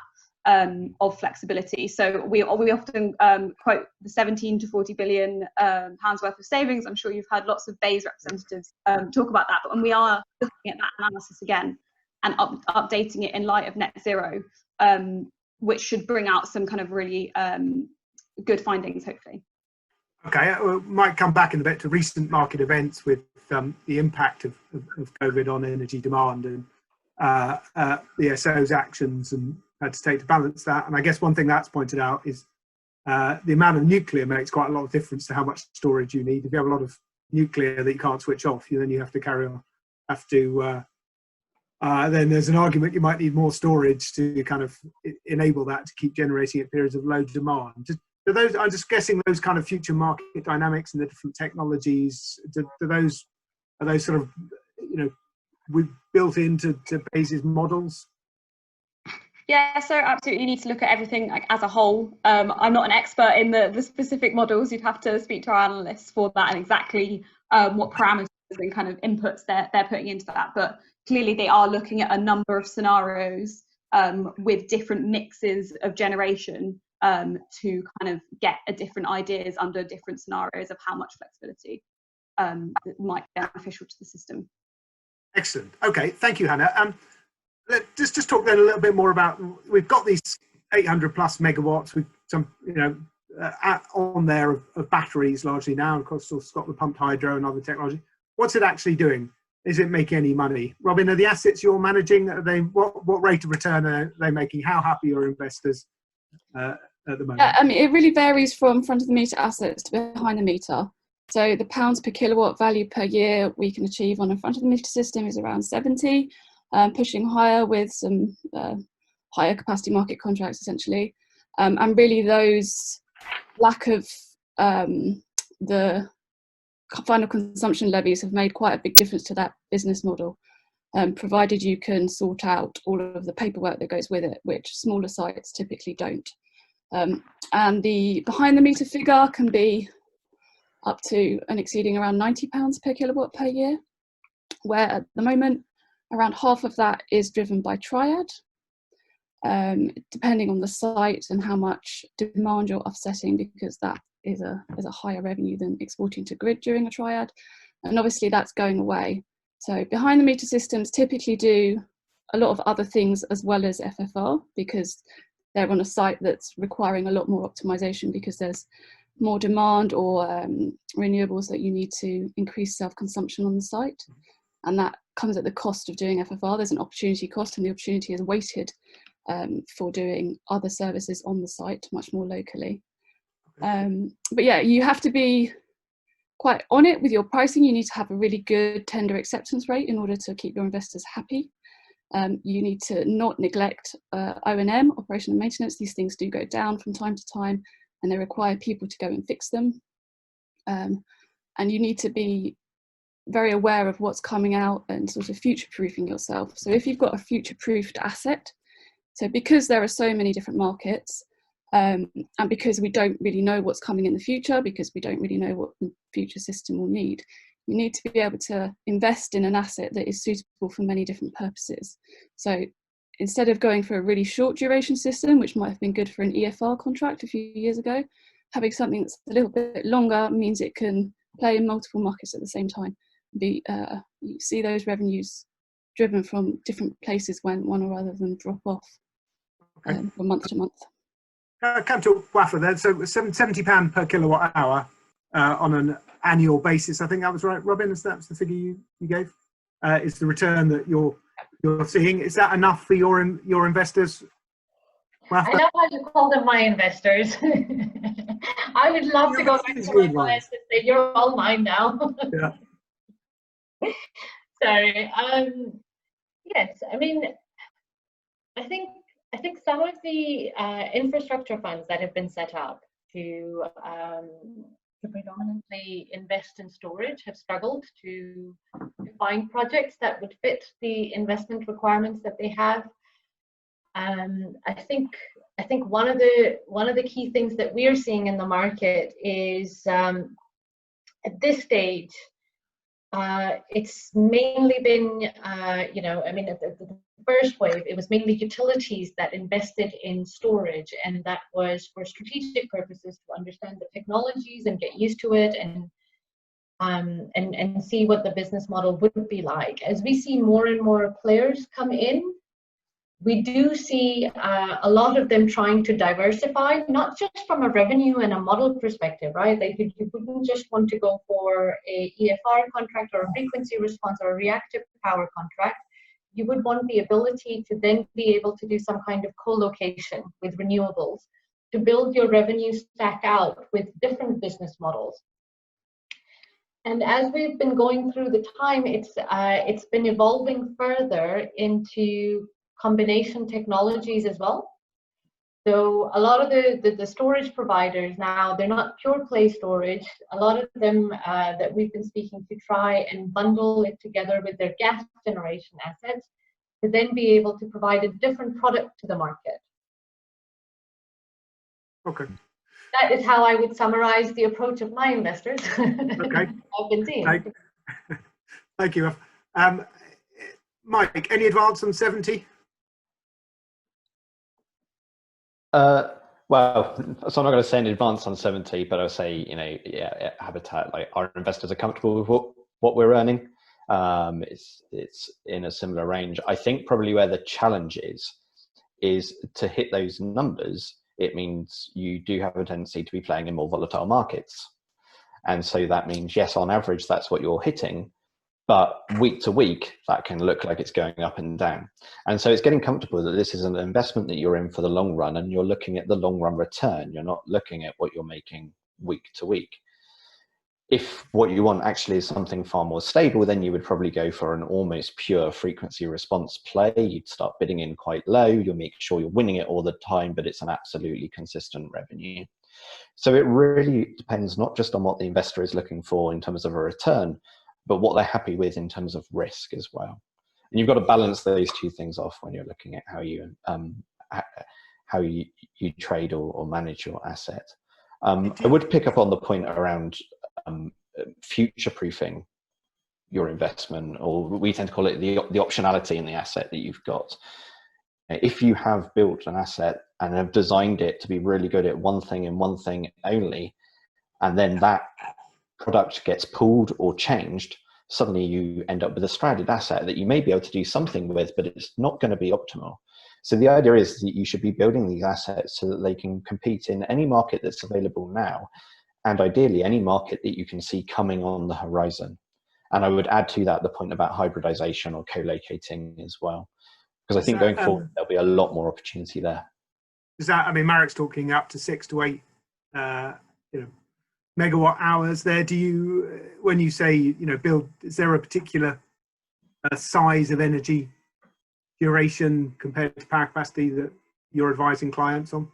D: of flexibility. So we often quote the 17 to 40 billion pounds worth of savings. I'm sure you've heard lots of Bayes representatives talk about that, but when we are looking at that analysis again and updating it in light of net zero, which should bring out some kind of really good findings, hopefully. Okay,
A: we might come back in a bit to recent market events with the impact of COVID on energy demand and the ESO's actions and had to take to balance that. And I guess one thing that's pointed out is the amount of nuclear makes quite a lot of difference to how much storage you need. If you have a lot of nuclear that you can't switch off, then you have to carry on. Then there's an argument you might need more storage to kind of enable that to keep generating at periods of low demand. I'm just guessing those kind of future market dynamics and the different technologies, are those sort of, we've built into Bayes' models?
D: Yeah, so absolutely you need to look at everything like as a whole. I'm not an expert in the specific models. You'd have to speak to our analysts for that and exactly what parameters and kind of inputs they're putting into that. But clearly they are looking at a number of scenarios with different mixes of generation to kind of get different ideas under different scenarios of how much flexibility might be beneficial to the system.
A: Excellent. Okay, thank you, Hannah. Just talk then a little bit more about, we've got these 800 plus megawatts with some, on there of batteries largely now. Of course, it's got the pumped hydro and other technology. What's it actually doing? Is it making any money? Robin, are the assets you're managing, what rate of return are they making? How happy are investors at the moment?
H: Yeah, I mean, it really varies from front of the meter assets to behind the meter. So the pounds per kilowatt value per year we can achieve on a front of the meter system is around 70, pushing higher with some higher capacity market contracts essentially. And really those lack of the final consumption levies have made quite a big difference to that business model, provided you can sort out all of the paperwork that goes with it, which smaller sites typically don't. And the behind the meter figure can be up to and exceeding around £90 per kilowatt per year, where at the moment around half of that is driven by Triad, depending on the site and how much demand you're offsetting, because that is a higher revenue than exporting to grid during a triad. And obviously that's going away. So behind the meter systems typically do a lot of other things as well as FFR, because they're on a site that's requiring a lot more optimization because there's more demand or renewables that you need to increase self-consumption on the site. And that comes at the cost of doing FFR. There's an opportunity cost, and the opportunity is weighted for doing other services on the site much more locally. But yeah, you have to be quite on it with your pricing. You need to have a really good tender acceptance rate in order to keep your investors happy. You need to not neglect O&M, operation and maintenance. These things do go down from time to time, and they require people to go and fix them. And you need to be very aware of what's coming out and sort of future-proofing yourself. So if you've got a future-proofed asset, so because there are so many different markets, and because we don't really know what's coming in the future, because we don't really know what the future system will need, you need to be able to invest in an asset that is suitable for many different purposes. So instead of going for a really short duration system, which might have been good for an EFR contract a few years ago, having something that's a little bit longer means it can play in multiple markets at the same time. You see those revenues driven from different places when one or other of them drop off from month to month.
A: Come to WAFA then. So £70 per kilowatt hour on an annual basis. I think that was right, Robin. Is that the figure you gave? Is the return that you're seeing? Is that enough for your investors? WAFA?
F: I know how to call them my investors. I would love to go back to my clients and say, "You're all mine now."
A: Yeah.
F: Sorry. Yes. I mean, I think some of the infrastructure funds that have been set up to predominantly invest in storage have struggled to find projects that would fit the investment requirements that they have. I think one of the key things that we are seeing in the market is at this stage, it's mainly been, I mean, at the first wave, it was mainly utilities that invested in storage, and that was for strategic purposes to understand the technologies and get used to it and see what the business model would be like. As we see more and more players come in, we do see a lot of them trying to diversify, not just from a revenue and a model perspective, right? You wouldn't just want to go for a EFR contract or a frequency response or a reactive power contract. You would want the ability to then be able to do some kind of co-location with renewables to build your revenue stack out with different business models. And as we've been going through the time, it's been evolving further into combination technologies as well. So a lot of the storage providers now, they're not pure play storage. A lot of them that we've been speaking to try and bundle it together with their gas generation assets to then be able to provide a different product to the market.
A: Okay.
F: That is how I would summarize the approach of my investors.
A: Okay.
F: I've been seeing.
A: Thank you. Mike, any advance on 70?
I: Well, so I'm not going to say in advance on 70, but I'll say, yeah, Habitat, like our investors are comfortable with what we're earning. It's in a similar range. I think probably where the challenge is to hit those numbers. It means you do have a tendency to be playing in more volatile markets. And so that means, yes, on average, that's what you're hitting. But week to week, that can look like it's going up and down. And so it's getting comfortable that this is an investment that you're in for the long run, and you're looking at the long run return. You're not looking at what you're making week to week. If what you want actually is something far more stable, then you would probably go for an almost pure frequency response play. You'd start bidding in quite low. You'll make sure you're winning it all the time, but it's an absolutely consistent revenue. So it really depends not just on what the investor is looking for in terms of a return, but what they're happy with in terms of risk as well. And you've got to balance those two things off when you're looking at how you trade or manage your asset. I would pick up on the point around future-proofing your investment, or we tend to call it the optionality in the asset that you've got. if you have built an asset and have designed it to be really good at one thing and one thing only, and then that product gets pulled or changed, suddenly you end up with a stranded asset that you may be able to do something with, but it's not going to be optimal. So the idea is that you should be building these assets so that they can compete in any market that's available now, and ideally any market that you can see coming on the horizon. And I would add to that the point about hybridization or co-locating as well, because I think going forward there'll be a lot more opportunity there.
A: Is that, I mean, Marek's talking up to 6 to 8 megawatt hours there. Do you, when you say, build, is there a particular size of energy duration compared to power capacity that you're advising clients on?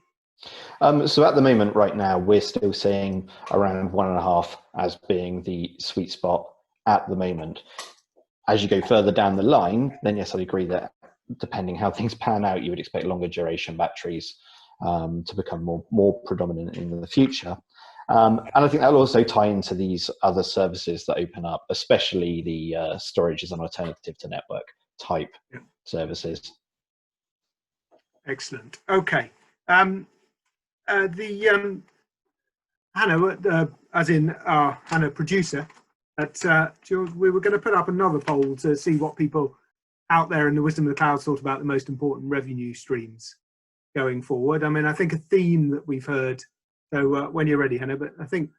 I: So at the moment, right now, we're still seeing around 1.5 as being the sweet spot at the moment. As you go further down the line, then yes, I agree that depending how things pan out, you would expect longer duration batteries to become more predominant in the future. And I think that'll also tie into these other services that open up, especially the storage as an alternative to network type services.
A: Excellent. Okay. Hannah, as in Hannah producer, we were going to put up another poll to see what people out there in the wisdom of the cloud thought about the most important revenue streams going forward. I mean, I think a theme that we've heard, so when you're ready, Hannah, but I think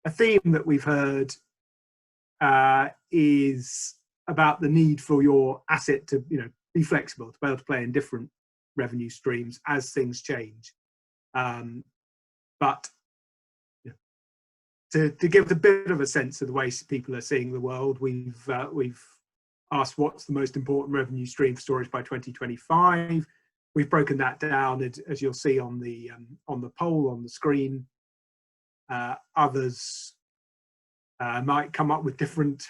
A: a theme that we've heard is about the need for your asset to, be flexible, to be able to play in different revenue streams as things change. But to give a bit of a sense of the way people are seeing the world, we've asked what's the most important revenue stream for storage by 2025. We've broken that down, as you'll see on the poll on the screen. Others might come up with different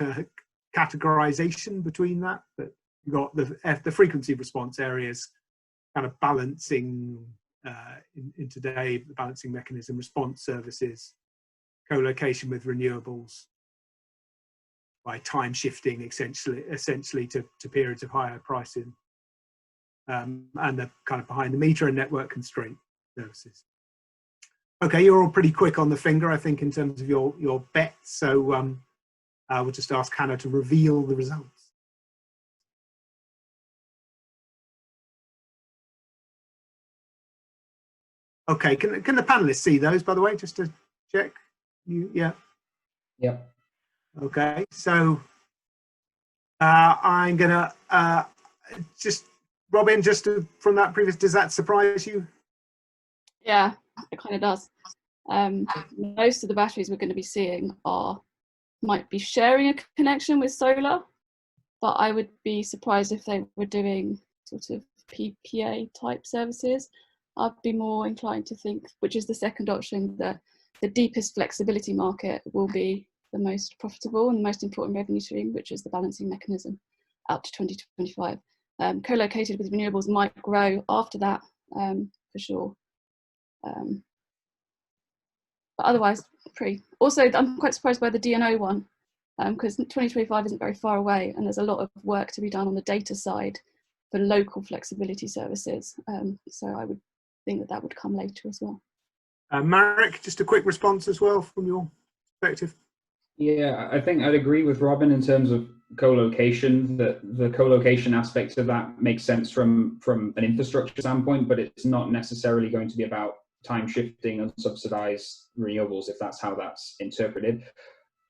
A: categorization between that, but you've got the frequency response areas kind of balancing in today, the balancing mechanism, response services, co-location with renewables by time shifting essentially to periods of higher pricing, and the kind of behind the meter and network constraint services. Okay, you're all pretty quick on the finger, I think, in terms of your bets. So we'll just ask Hannah to reveal the results. Okay, can the panelists see those, by the way, just to check? Yeah. Okay, so I'm gonna just, Robin, from that previous, does that surprise you?
H: Yeah, it kind of does. Most of the batteries we're going to be seeing might be sharing a connection with solar, but I would be surprised if they were doing sort of PPA type services. I'd be more inclined to think, which is the second option, that the deepest flexibility market will be the most profitable and the most important revenue stream, which is the balancing mechanism out to 2025. Co-located with renewables might grow after that, for sure. But otherwise, also, I'm quite surprised by the DNO one, because 2025 isn't very far away, and there's a lot of work to be done on the data side for local flexibility services. So I would think that would come later as well.
A: Marek, just a quick response as well from your perspective.
E: Yeah, I think I'd agree with Robin in terms of co-location. The co-location aspect of that makes sense from an infrastructure standpoint, but it's not necessarily going to be about time shifting and subsidized renewables, if that's how that's interpreted.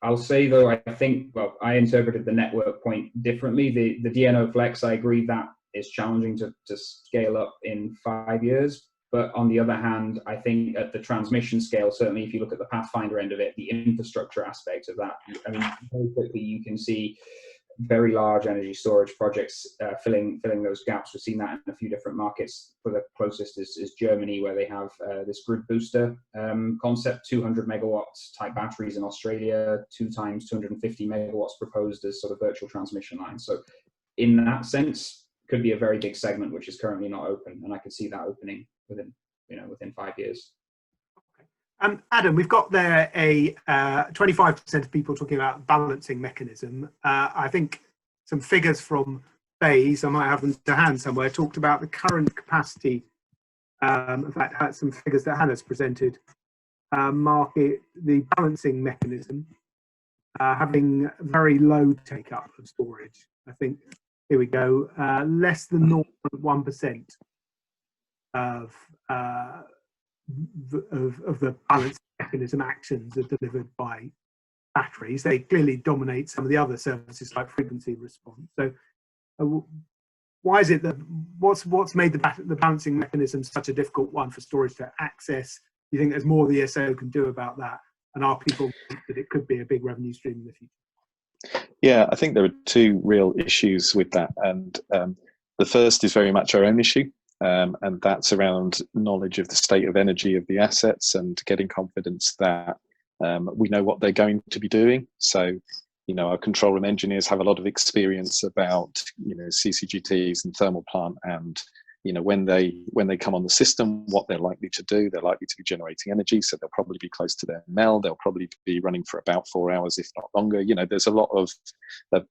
E: I'll say though, I think, well, I interpreted the network point differently. The DNO Flex, I agree that is challenging to scale up in 5 years. But on the other hand, I think at the transmission scale, certainly if you look at the Pathfinder end of it, the infrastructure aspect of that, I mean, very quickly you can see very large energy storage projects filling those gaps. We've seen that in a few different markets. For the closest is Germany, where they have this grid booster concept, 200 megawatts type batteries in Australia, 2 times 250 megawatts proposed as sort of virtual transmission lines. So in that sense, could be a very big segment which is currently not open, and I could see that opening within 5 years.
A: Adam, we've got there a 25% of people talking about balancing mechanism. I think some figures from Bayes, I might have them to hand somewhere, talked about the current capacity. In fact, had some figures that Hannah's presented. Market, the balancing mechanism, having very low take up of storage. I think, here we go, less than 0.1% of the balancing mechanism actions are delivered by batteries. They clearly dominate some of the other services like frequency response. So why is it that, what's made the balancing mechanism such a difficult one for storage to access? Do you think there's more the ESO can do about that? And are people think that it could be a big revenue stream in the future?
G: Yeah, I think there are two real issues with that. And the first is very much our own issue. And that's around knowledge of the state of energy of the assets and getting confidence that we know what they're going to be doing. So, you know, our control room engineers have a lot of experience about, you know, CCGTs and thermal plant, and, you know, when they come on the system, what they're likely to do. They're likely to be generating energy, so they'll probably be close to their ML. They'll probably be running for about 4 hours, if not longer. You know, there's a lot of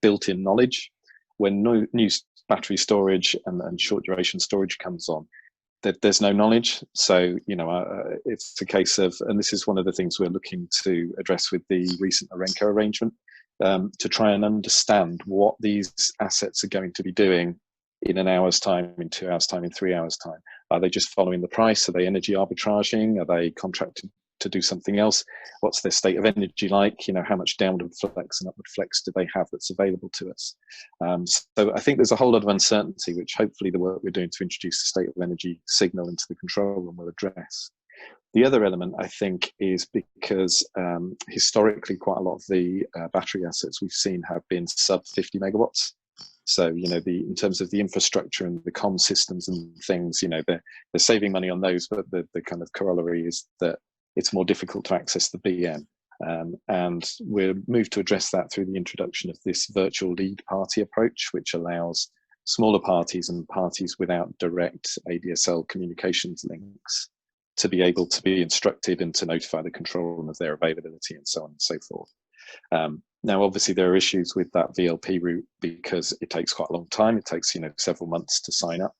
G: built-in knowledge. When new battery storage and short duration storage comes on, there's no knowledge. So, you know, it's a case of, and this is one of the things we're looking to address with the recent Arenco arrangement, to try and understand what these assets are going to be doing in an hour's time, in 2 hours' time, in 3 hours' time. Are they just following the price? Are they energy arbitraging? Are they contracted to do something else? What's their state of energy like? You know, how much downward flex and upward flex do they have that's available to us? So I think there's a whole lot of uncertainty, which hopefully the work we're doing to introduce the state of energy signal into the control room will address. The other element, I think, is because historically quite a lot of the battery assets we've seen have been sub 50 megawatts. So, you know, in terms of the infrastructure and the comm systems and things, you know, they're saving money on those, but the kind of corollary is that it's more difficult to access the BM. And we're moved to address that through the introduction of this virtual lead party approach, which allows smaller parties and parties without direct ADSL communications links to be able to be instructed and to notify the control room of their availability and so on and so forth. Now, obviously, there are issues with that VLP route because it takes quite a long time. It takes, you know, several months to sign up.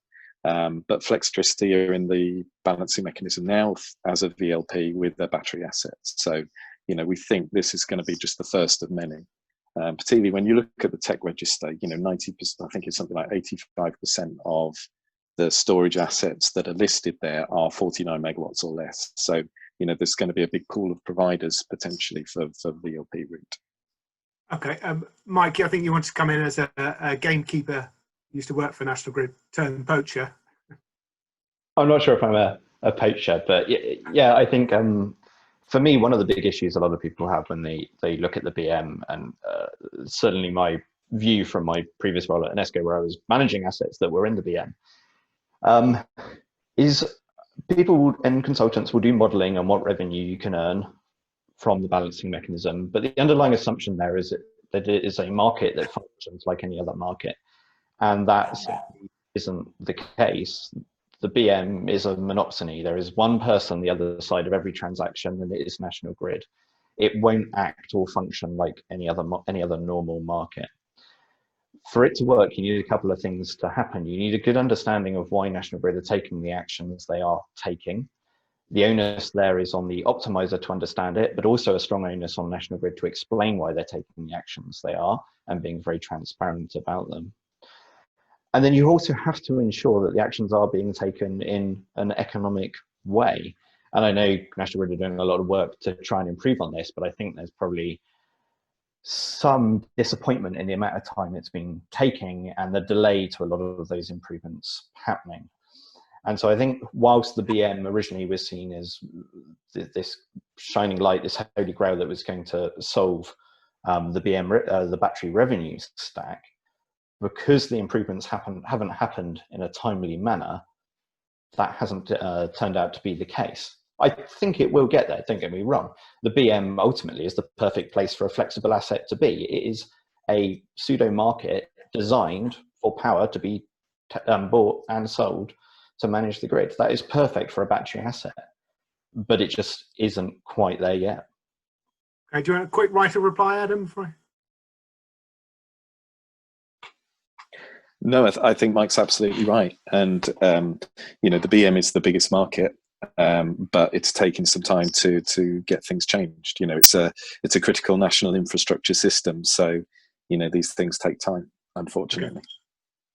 G: But Flextricity are in the balancing mechanism now as a VLP with their battery assets. So, you know, we think this is going to be just the first of many. Particularly when you look at the tech register, you know, 90%, I think it's something like 85% of the storage assets that are listed there are 49 megawatts or less. So, you know, there's going to be a big pool of providers potentially for VLP route. Okay,
A: Mike, I think you want to come in as a gamekeeper. Used to work for National Grid, turned poacher.
I: I'm not sure if I'm a poacher, but yeah, I think for me, one of the big issues a lot of people have when they look at the BM, and certainly my view from my previous role at Enesco, where I was managing assets that were in the BM, is people and consultants will do modeling on what revenue you can earn from the balancing mechanism, but the underlying assumption there is that it is a market that functions like any other market, and that simply isn't the case. The BM is a monopsony. There is one person on the other side of every transaction, and it is National Grid. It won't act or function like any other normal market. For it to work, you need a couple of things to happen. You need a good understanding of why National Grid are taking the actions they are taking. The onus there is on the optimizer to understand it, but also a strong onus on National Grid to explain why they're taking the actions they are and being very transparent about them. And then you also have to ensure that the actions are being taken in an economic way. And I know National Grid are doing a lot of work to try and improve on this, but I think there's probably some disappointment in the amount of time it's been taking and the delay to a lot of those improvements happening. And so I think whilst the BM originally was seen as this shining light, this holy grail that was going to solve the battery revenue stack, because the improvements haven't happened in a timely manner, that hasn't turned out to be the case. I think it will get there, don't get me wrong. The BM ultimately is the perfect place for a flexible asset to be. It is a pseudo market designed for power to be bought and sold to manage the grid. That is perfect for a battery asset, but it just isn't quite there yet.
A: Okay, do you want a quick writer reply, Adam?
G: No, I think Mike's absolutely right. And, you know, the BM is the biggest market, but it's taken some time to get things changed. You know, it's a critical national infrastructure system. So, you know, these things take time, unfortunately.
A: Okay.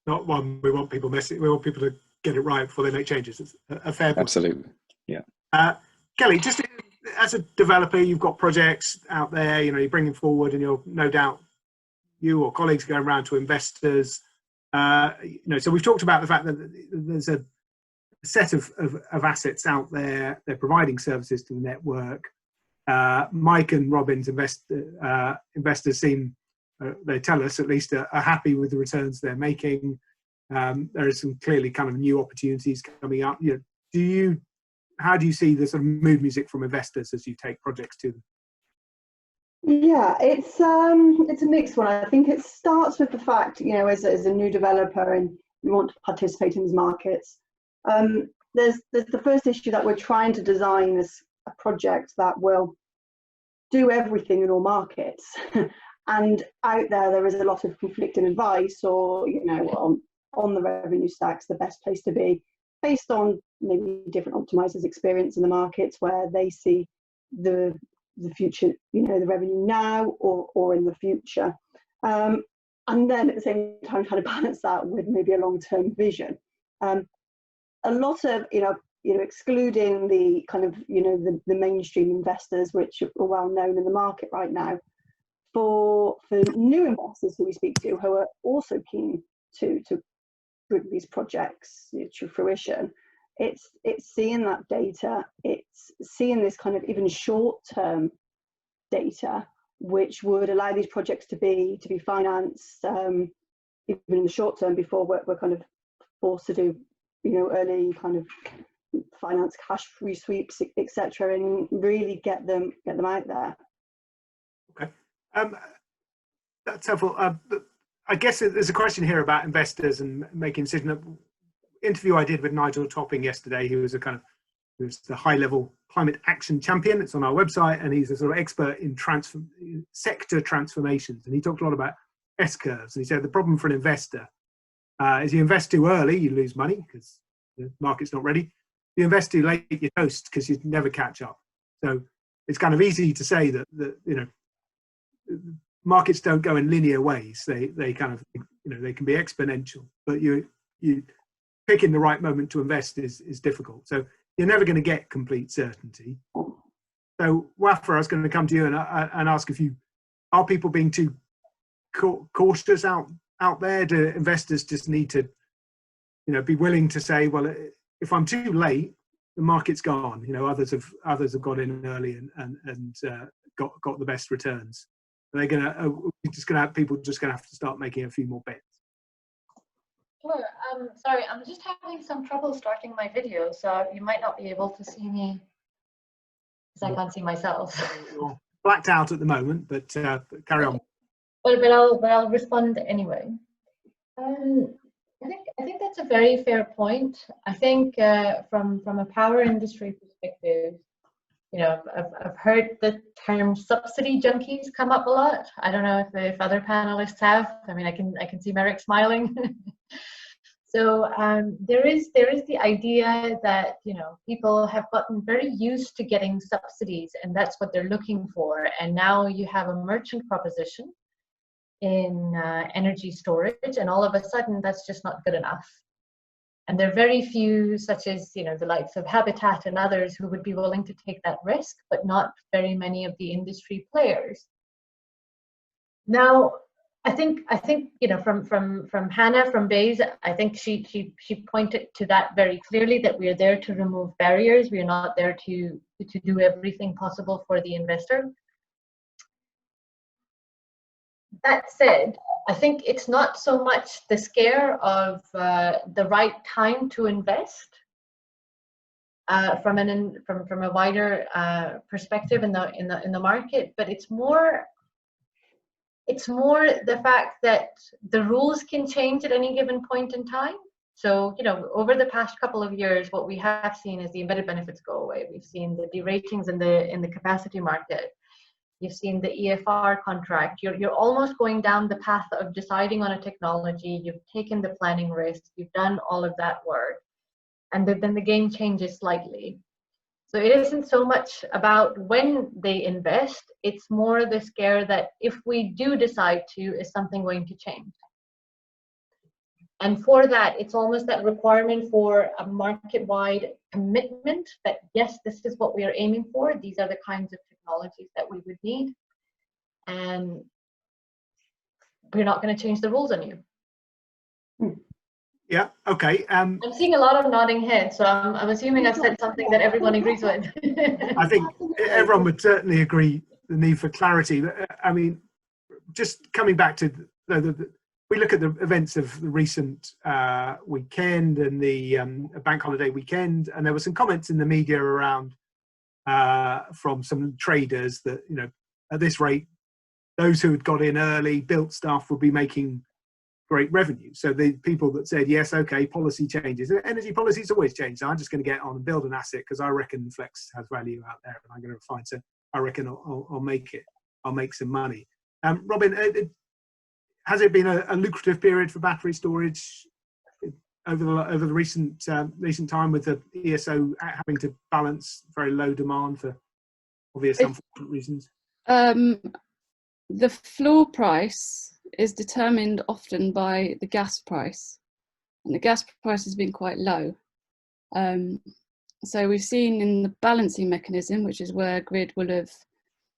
A: Not one we want people messing. We want people to get it right before they make changes. It's a fair point.
G: Absolutely, yeah.
A: Kelly, just as a developer, you've got projects out there. You know, you're bringing forward, and you'll no doubt you or colleagues going around to investors. You know, so we've talked about the fact that there's a set of assets out there. They're providing services to the network. Mike and Robin's investors seem, they tell us at least, are happy with the returns they're making. There is some clearly kind of new opportunities coming up. You know, how do you see the sort of mood music from investors as you take projects to them?
J: Yeah, it's a mixed one. I think it starts with the fact, you know, as a new developer and you want to participate in these markets. There's the first issue that we're trying to design is a project that will do everything in all markets. And out there is a lot of conflicting advice, or, you know, on the revenue stacks, the best place to be, based on maybe different optimizers' experience in the markets where they see the future, you know, the revenue now or in the future. And then at the same time, trying to balance that with maybe a long-term vision. A lot of, you know, excluding the kind of, you know, the mainstream investors, which are well known in the market right now, for new investors who we speak to, who are also keen to bring these projects to fruition, it's seeing that data, it's seeing this kind of even short-term data, which would allow these projects to be financed even in the short term, before we're kind of forced to do, you know, early kind of finance cash free sweeps, etc., and really get them out there.
A: Okay, that's helpful. I guess there's a question here about investors and making decisions. Interview I did with Nigel Topping yesterday. He was the high-level climate action champion. It's on our website, and he's a sort of expert in sector transformations. And he talked a lot about S-curves. And he said the problem for an investor is you invest too early, you lose money because the market's not ready. You invest too late, you're toast because you never catch up. So it's kind of easy to say that you know, markets don't go in linear ways. They kind of, you know, they can be exponential, but you picking the right moment to invest is difficult. So you're never going to get complete certainty. So Wafra, I was going to come to you and ask if are people being too cautious out there? Do investors just need to, you know, be willing to say, well, if I'm too late, the market's gone. You know, others have got in early and got the best returns. They're people just gonna have to start making a few more bets.
F: Sure. Sorry, I'm just having some trouble starting my video, so you might not be able to see me because I can't see myself.
A: You're blacked out at the moment, but carry on.
F: But I'll respond anyway. I think that's a very fair point. I think from a power industry perspective, you know, I've heard the term subsidy junkies come up a lot. I don't know if other panelists have. I mean, I can see Merrick smiling. So there is the idea that, you know, people have gotten very used to getting subsidies, and that's what they're looking for. And now you have a merchant proposition in energy storage, and all of a sudden that's just not good enough. And there are very few, such as, you know, the likes of Habitat and others, who would be willing to take that risk, but not very many of the industry players. Now, I think you know, from Hannah from Bays, I think she pointed to that very clearly, that we are there to remove barriers. We are not there to do everything possible for the investor. That said, I think it's not so much the scare of the right time to invest from a wider perspective in the market, but it's more the fact that the rules can change at any given point in time. So, you know, over the past couple of years, what we have seen is the embedded benefits go away. We've seen the deratings in the capacity market. you've seen the EFR contract. You're almost going down the path of deciding on a technology. You've taken the planning risk. You've done all of that work, and then the game changes slightly. So it isn't so much about when they invest, it's more the scare that if we do decide to, is something going to change? And for that, it's almost that requirement for a market-wide commitment that, yes, this is what we are aiming for. These are the kinds of technologies that we would need. And we're not going to change the rules on you.
A: Yeah, okay.
F: I'm seeing a lot of nodding heads, so I'm assuming I've said something that everyone agrees with.
A: I think everyone would certainly agree the need for clarity. I mean, just coming back to we look at the events of the recent weekend and the bank holiday weekend, and there were some comments in the media around from some traders that, you know, at this rate, those who had got in early, built stuff, would be making great revenue. So the people that said, yes, okay, policy changes. Energy policies always change. So I'm just going to get on and build an asset because I reckon flex has value out there and I'm going to find. So I reckon I'll make it. I'll make some money. Robin, has it been a lucrative period for battery storage over the recent time, with the ESO having to balance very low demand for obvious unfortunate reasons?
H: The floor price is determined often by the gas price, and the gas price has been quite low. So we've seen in the balancing mechanism, which is where grid will have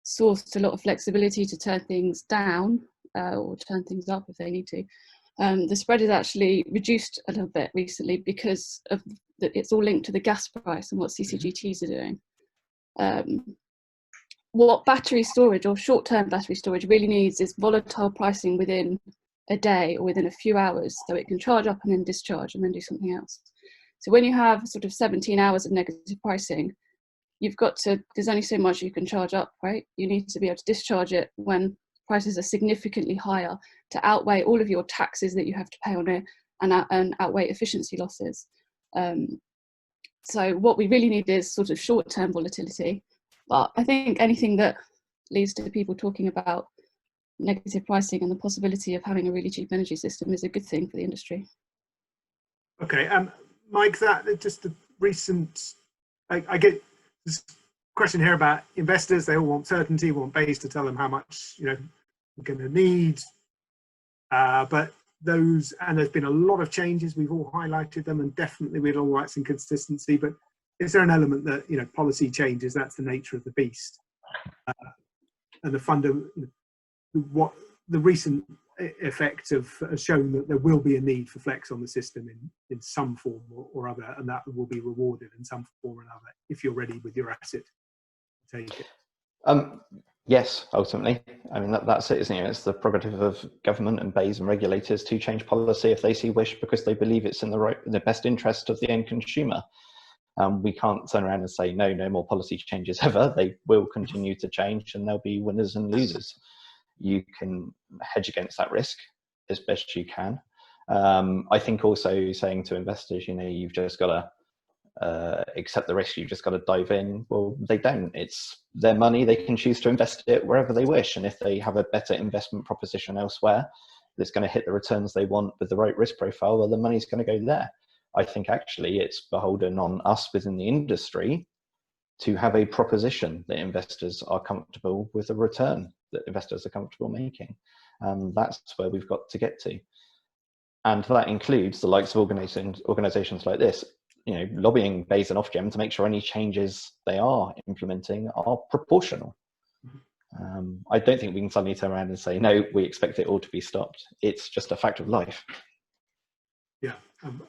H: sourced a lot of flexibility to turn things down or turn things up if they need to. The spread is actually reduced a little bit recently because of it's all linked to the gas price and what CCGTs are doing. What battery storage or short-term battery storage really needs is volatile pricing within a day or within a few hours, so it can charge up and then discharge and then do something else. So when you have sort of 17 hours of negative pricing, there's only so much you can charge up, right? You need to be able to discharge it when prices are significantly higher to outweigh all of your taxes that you have to pay on it and outweigh efficiency losses. So what we really need is sort of short-term volatility. But I think anything that leads to people talking about negative pricing and the possibility of having a really cheap energy system is a good thing for the industry.
A: Okay, Mike, that just the recent, I get this question here about investors. They all want certainty, want BEIS to tell them how much, you know, we're going to need. But those, and there's been a lot of changes. We've all highlighted them, and definitely we had all rights and consistency. But is there an element that, you know, policy changes? That's the nature of the beast, and what the recent effects have shown that there will be a need for flex on the system in some form or other, and that will be rewarded in some form or another if you're ready with your asset to take it.
I: Yes, ultimately. I mean, that's it, isn't it? It's the prerogative of government and BEIS and regulators to change policy if they see wish, because they believe it's in the best interest of the end consumer. We can't turn around and say, no more policy changes ever. They will continue to change, and there'll be winners and losers. You can hedge against that risk as best you can. I think also saying to investors, you know, you've just got to accept the risk, you've just got to dive in. Well, they don't. It's their money. They can choose to invest it wherever they wish. And if they have a better investment proposition elsewhere that's going to hit the returns they want with the right risk profile, well, the money's going to go there. I think actually it's beholden on us within the industry to have a proposition that investors are comfortable with, a return that investors are comfortable making. That's where we've got to get to. And that includes the likes of organizations like this, you know, lobbying BEIS and Ofgem to make sure any changes they are implementing are proportional. I don't think we can suddenly turn around and say, no, we expect it all to be stopped. It's just a fact of life.
A: Yeah,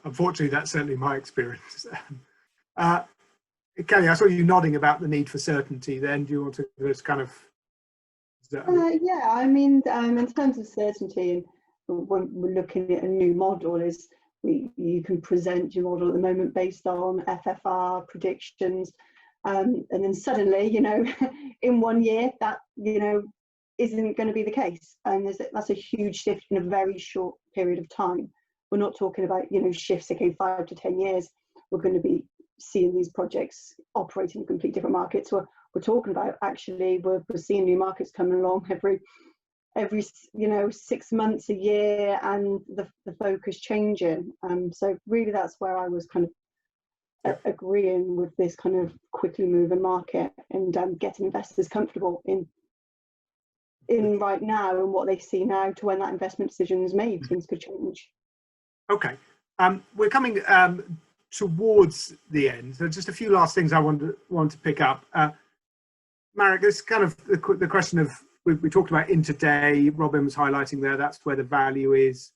A: unfortunately, that's certainly my experience. Kelly, I saw you nodding about the need for certainty then. Do you want to just kind of...
J: Yeah, I mean, in terms of certainty, when we're looking at a new model, you can present your model at the moment based on FFR predictions, and then suddenly, you know, in 1 year, that, you know, isn't going to be the case. And that's a huge shift in a very short period of time. We're not talking about, you know, shifts, okay, 5 to 10 years. We're going to be seeing these projects operating in completely different markets. We're we're talking about. Actually, we're seeing new markets coming along every 6 months, a year, and the focus changing. So really, that's where I was kind of agreeing with this kind of quickly moving market, and getting investors comfortable in right now and what they see now to when that investment decision is made. Things could change.
A: Okay, we're coming towards the end, so just a few last things I want to pick up. Marek, this is kind of the question of, we talked about intraday. Robin was highlighting there, that's where the value is.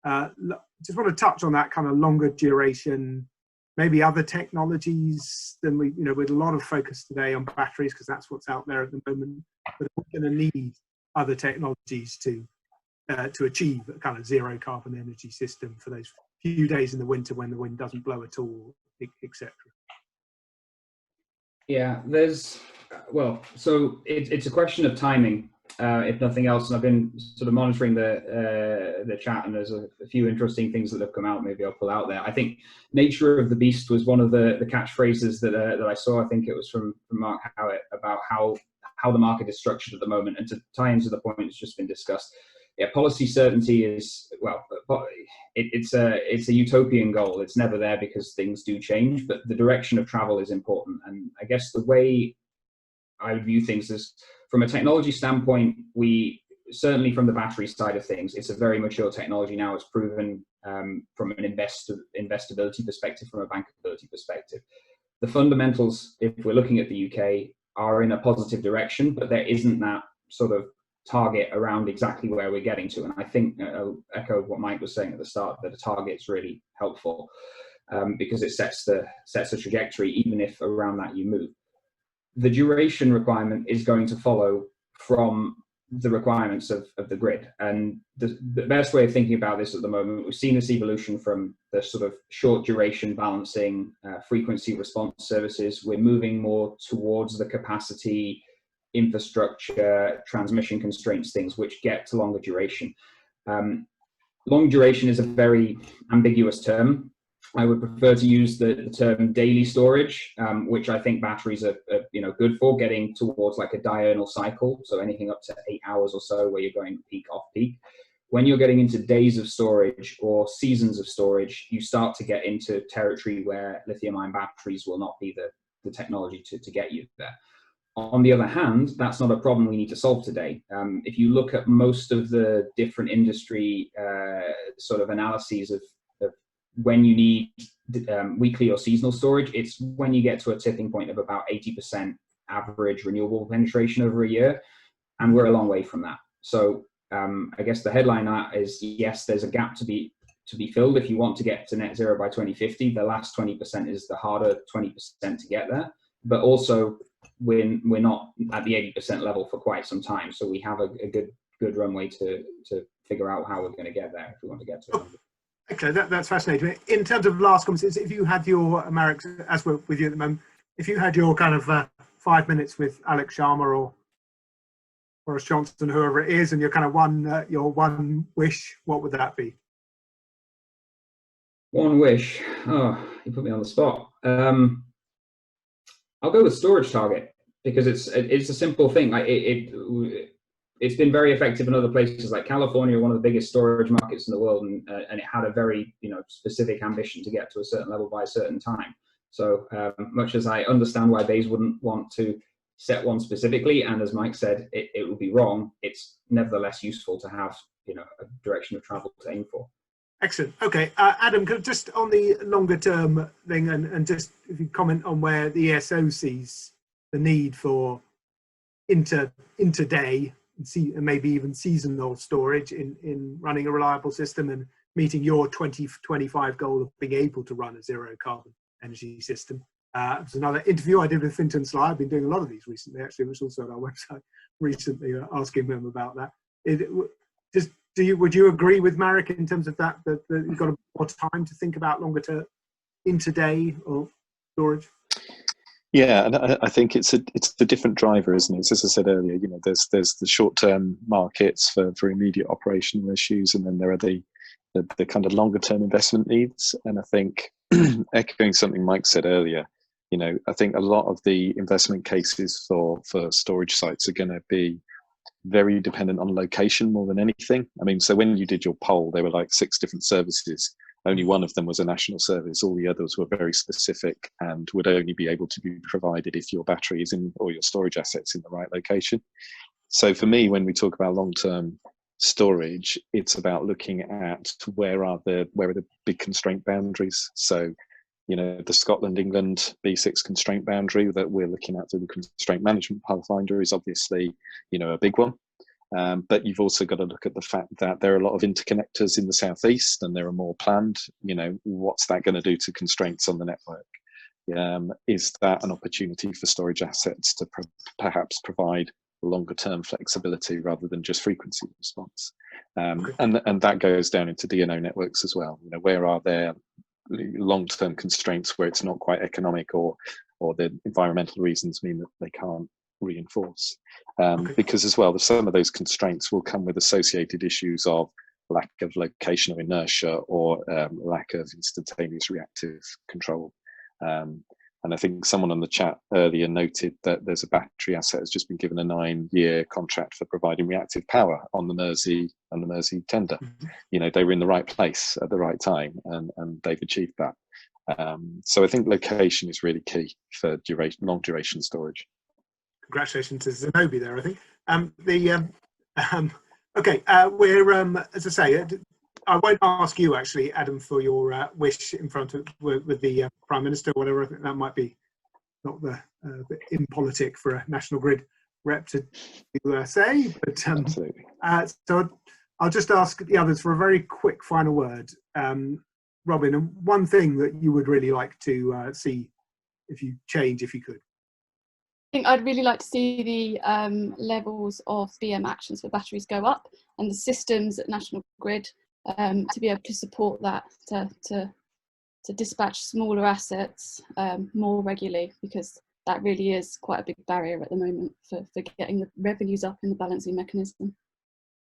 A: Just want to touch on that kind of longer duration, maybe other technologies than with a lot of focus today on batteries, because that's what's out there at the moment. But we're going to need other technologies to achieve a kind of zero carbon energy system for those few days in the winter when the wind doesn't blow at all, etc.
E: Yeah, so it's a question of timing, if nothing else. And I've been sort of monitoring the chat, and there's a few interesting things that have come out. Maybe I'll pull out there. I think "nature of the beast" was one of the catchphrases that I saw. I think it was from Mark Howitt, about how the market is structured at the moment. And to tie into the point that's just been discussed, yeah, policy certainty is, well, it's a utopian goal. It's never there because things do change, but the direction of travel is important. And I guess the way I view things is, from a technology standpoint, we certainly, from the battery side of things, it's a very mature technology now. It's proven from an investability perspective, from a bankability perspective. The fundamentals, if we're looking at the UK, are in a positive direction, but there isn't that sort of target around exactly where we're getting to. And I think I'll echo what Mike was saying at the start, that a target's really helpful, because it sets a trajectory, even if around that you move. The duration requirement is going to follow from the requirements of the grid. And the best way of thinking about this at the moment, we've seen this evolution from the sort of short duration balancing, frequency response services. We're moving more towards the capacity, infrastructure, transmission constraints, things which get to longer duration. Long duration is a very ambiguous term. I would prefer to use the term daily storage, which I think batteries are good for, getting towards like a diurnal cycle. So anything up to 8 hours or so, where you're going peak off peak. When you're getting into days of storage or seasons of storage, you start to get into territory where lithium-ion batteries will not be the technology to get you there. On the other hand, that's not a problem we need to solve today. If you look at most of the different industry sort of analyses of when you need weekly or seasonal storage, it's when you get to a tipping point of about 80% average renewable penetration over a year, and we're a long way from that. So I guess the headline is, yes, there's a gap to be filled if you want to get to net zero by 2050. The last 20% is the harder 20% to get there, but also we're not at the 80% level for quite some time. So we have a good runway to figure out how we're going to get there if we want to get to it.
A: Okay, that's fascinating. In terms of last comments, if you had your, Marek, as we're with you at the moment, if you had your kind of 5 minutes with Alex Sharma or Boris Johnson, whoever it is, and your kind of your one wish, what would that be?
E: One wish. Oh, you put me on the spot. I'll go with storage target, because it's a simple thing. It's been very effective in other places like California, one of the biggest storage markets in the world, and it had a very specific ambition to get to a certain level by a certain time. So much as I understand why Bays wouldn't want to set one specifically, and as Mike said, it would be wrong, it's nevertheless useful to have a direction of travel to aim for.
A: Excellent. Okay, Adam, just on the longer term thing, and just if you comment on where the ESO sees the need for interday and maybe even seasonal storage in running a reliable system and meeting your 2025 goal of being able to run a zero carbon energy system. It was another interview I did with Finton Sly. I've been doing a lot of these recently, actually, which was also on our website recently, asking them about that. Would you agree with Marek in terms of that you've got more time to think about longer term interday or storage?
G: Yeah, and I think it's a different driver, isn't it? As I said earlier, there's the short-term markets for immediate operational issues, and then there are the kind of longer-term investment needs. And I think, echoing something Mike said earlier, You know, I think a lot of the investment cases for storage sites are going to be very dependent on location more than anything. I mean, so when you did your poll, there were like 6 different services. Only one of them was a national service. All the others were very specific and would only be able to be provided if your battery is in, or your storage assets in the right location. So for me, when we talk about long-term storage, it's about looking at where are the big constraint boundaries. So, you know, the Scotland, England B6 constraint boundary that we're looking at through the constraint management pathfinder is obviously, you know, a big one. But you've also got to look at the fact that there are a lot of interconnectors in the southeast, and there are more planned. You know, what's that going to do to constraints on the network? Is that an opportunity for storage assets to perhaps provide longer term flexibility rather than just frequency response? And that goes down into DNO networks as well. You know, where are there long-term constraints where it's not quite economic, or the environmental reasons mean that they can't reinforce? Because as well, some of those constraints will come with associated issues of lack of locational inertia or lack of instantaneous reactive control. And I think someone on the chat earlier noted that there's a battery asset that's just been given a 9-year contract for providing reactive power on the Mersey tender. You know, they were in the right place at the right time, and they've achieved that. So I think location is really key for long duration storage.
A: Congratulations to Zenobi there, I think. Okay, we're, as I say, I won't ask you actually, Adam, for your wish in front of with the Prime Minister or whatever. I think that might be not the impolitic for a National Grid rep to say. But so I'll just ask the others for a very quick final word. Robin, one thing that you would really like to see if you could.
H: I think I'd really like to see the levels of BM actions for batteries go up, and the systems at National Grid to be able to support that, to dispatch smaller assets more regularly, because that really is quite a big barrier at the moment for getting the revenues up in the balancing mechanism.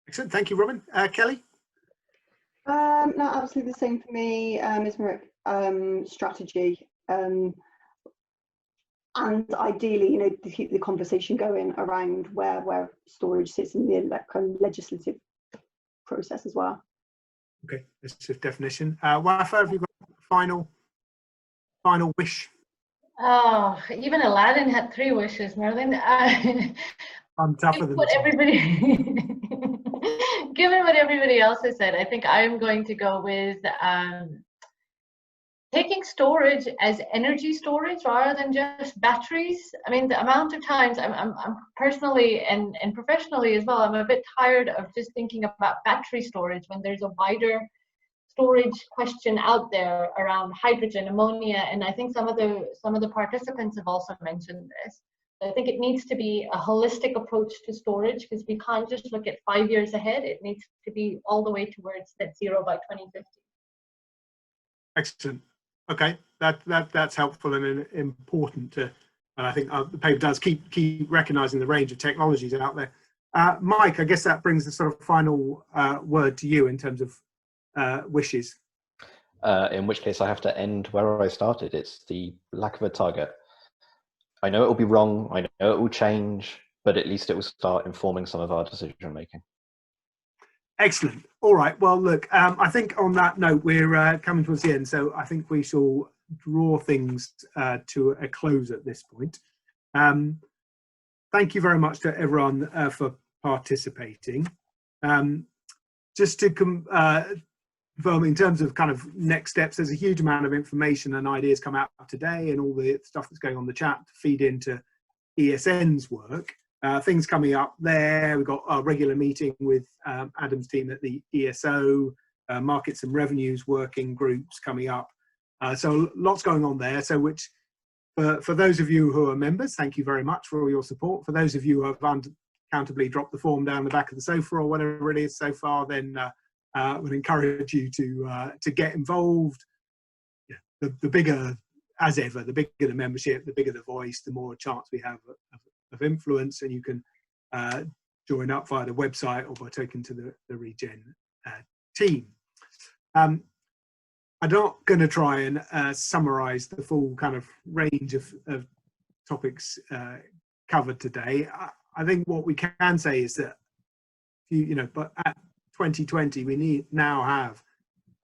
A: Excellent, thank you, Robin. Kelly?
J: No, absolutely the same for me, Ms. Merrick. Strategy. And ideally, you know, to keep the conversation going around where storage sits in the legislative process as well.
A: Okay, that's just definition. Wafa, have you got a final wish?
F: Oh, even Aladdin had 3 wishes, Merlin.
A: I'm tougher than
F: Given what everybody else has said, I think I'm going to go with taking storage as energy storage rather than just batteries. I mean, the amount of times I'm personally and professionally as well, I'm a bit tired of just thinking about battery storage when there's a wider storage question out there around hydrogen, ammonia, and I think some of the participants have also mentioned this. I think it needs to be a holistic approach to storage, because we can't just look at 5 years ahead. It needs to be all the way towards net zero by 2050.
A: Excellent. Okay, that's helpful and important to, and I think the paper does keep recognising the range of technologies out there. Mike, I guess that brings the sort of final word to you in terms of wishes.
I: In which case I have to end where I started. It's the lack of a target. I know it will be wrong, I know it will change, but at least it will start informing some of our decision making.
A: Excellent. All right. Well, look, I think on that note, we're coming towards the end, so I think we shall draw things to a close at this point. Thank you very much to everyone for participating. Just to confirm, in terms of kind of next steps, there's a huge amount of information and ideas come out today, and all the stuff that's going on in the chat to feed into ESN's work. Things coming up there. We've got a regular meeting with Adam's team at the ESO, markets and revenues working groups coming up. So lots going on there. So which, for those of you who are members, thank you very much for all your support. For those of you who have unaccountably dropped the form down the back of the sofa or whatever it is so far, then would encourage you to get involved. Yeah, the bigger, as ever, the bigger the membership, the bigger the voice, the more chance we have of influence, and you can join up via the website or by talking to the Regen team. I'm not going to try and summarize the full kind of range of topics covered today. I think what we can say is that, but at 2020, we now have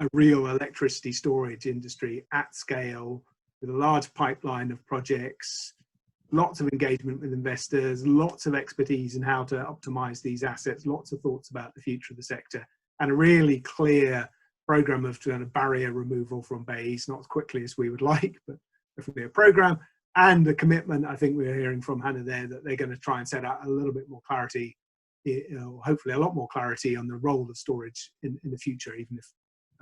A: a real electricity storage industry at scale with a large pipeline of projects, lots of engagement with investors, lots of expertise in how to optimize these assets, lots of thoughts about the future of the sector, and a really clear program of kind of barrier removal from BEIS, not as quickly as we would like, but definitely a program, and a commitment. I think we're hearing from Hannah there that they're going to try and set out a little bit more clarity, hopefully a lot more clarity on the role of storage in the future, even if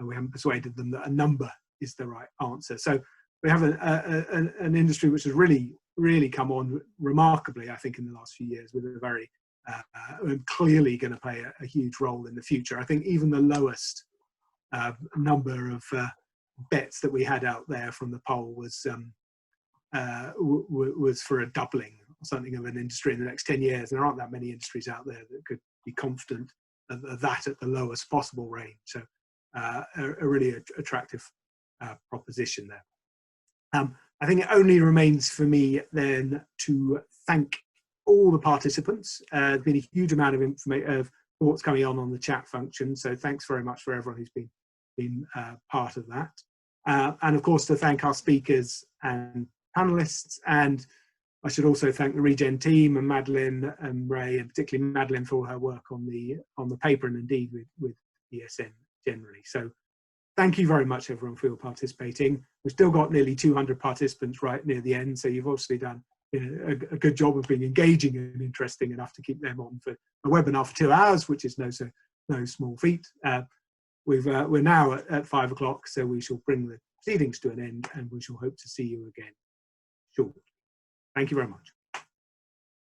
A: we haven't persuaded them that a number is the right answer. So we have an industry which has really come on remarkably, I think, in the last few years, with a very clearly going to play a huge role in the future. I think even the lowest number of bets that we had out there from the poll was for a doubling or something of an industry in the next 10 years. There aren't that many industries out there that could be confident of that at the lowest possible range. So a really attractive proposition there. I think it only remains for me then to thank all the participants. There's been a huge amount of thoughts coming on the chat function, so thanks very much for everyone who's been part of that. And of course to thank our speakers and panelists, and I should also thank the Regen team and Madeline and Ray, and particularly Madeline for her work on the paper, and indeed with ESN generally. So thank you very much everyone for your participating. We've still got nearly 200 participants right near the end, so you've obviously done a good job of being engaging and interesting enough to keep them on for a webinar for 2 hours, which is no small feat. We're now at 5 o'clock, so we shall bring the proceedings to an end, and we shall hope to see you again shortly. Thank you very much.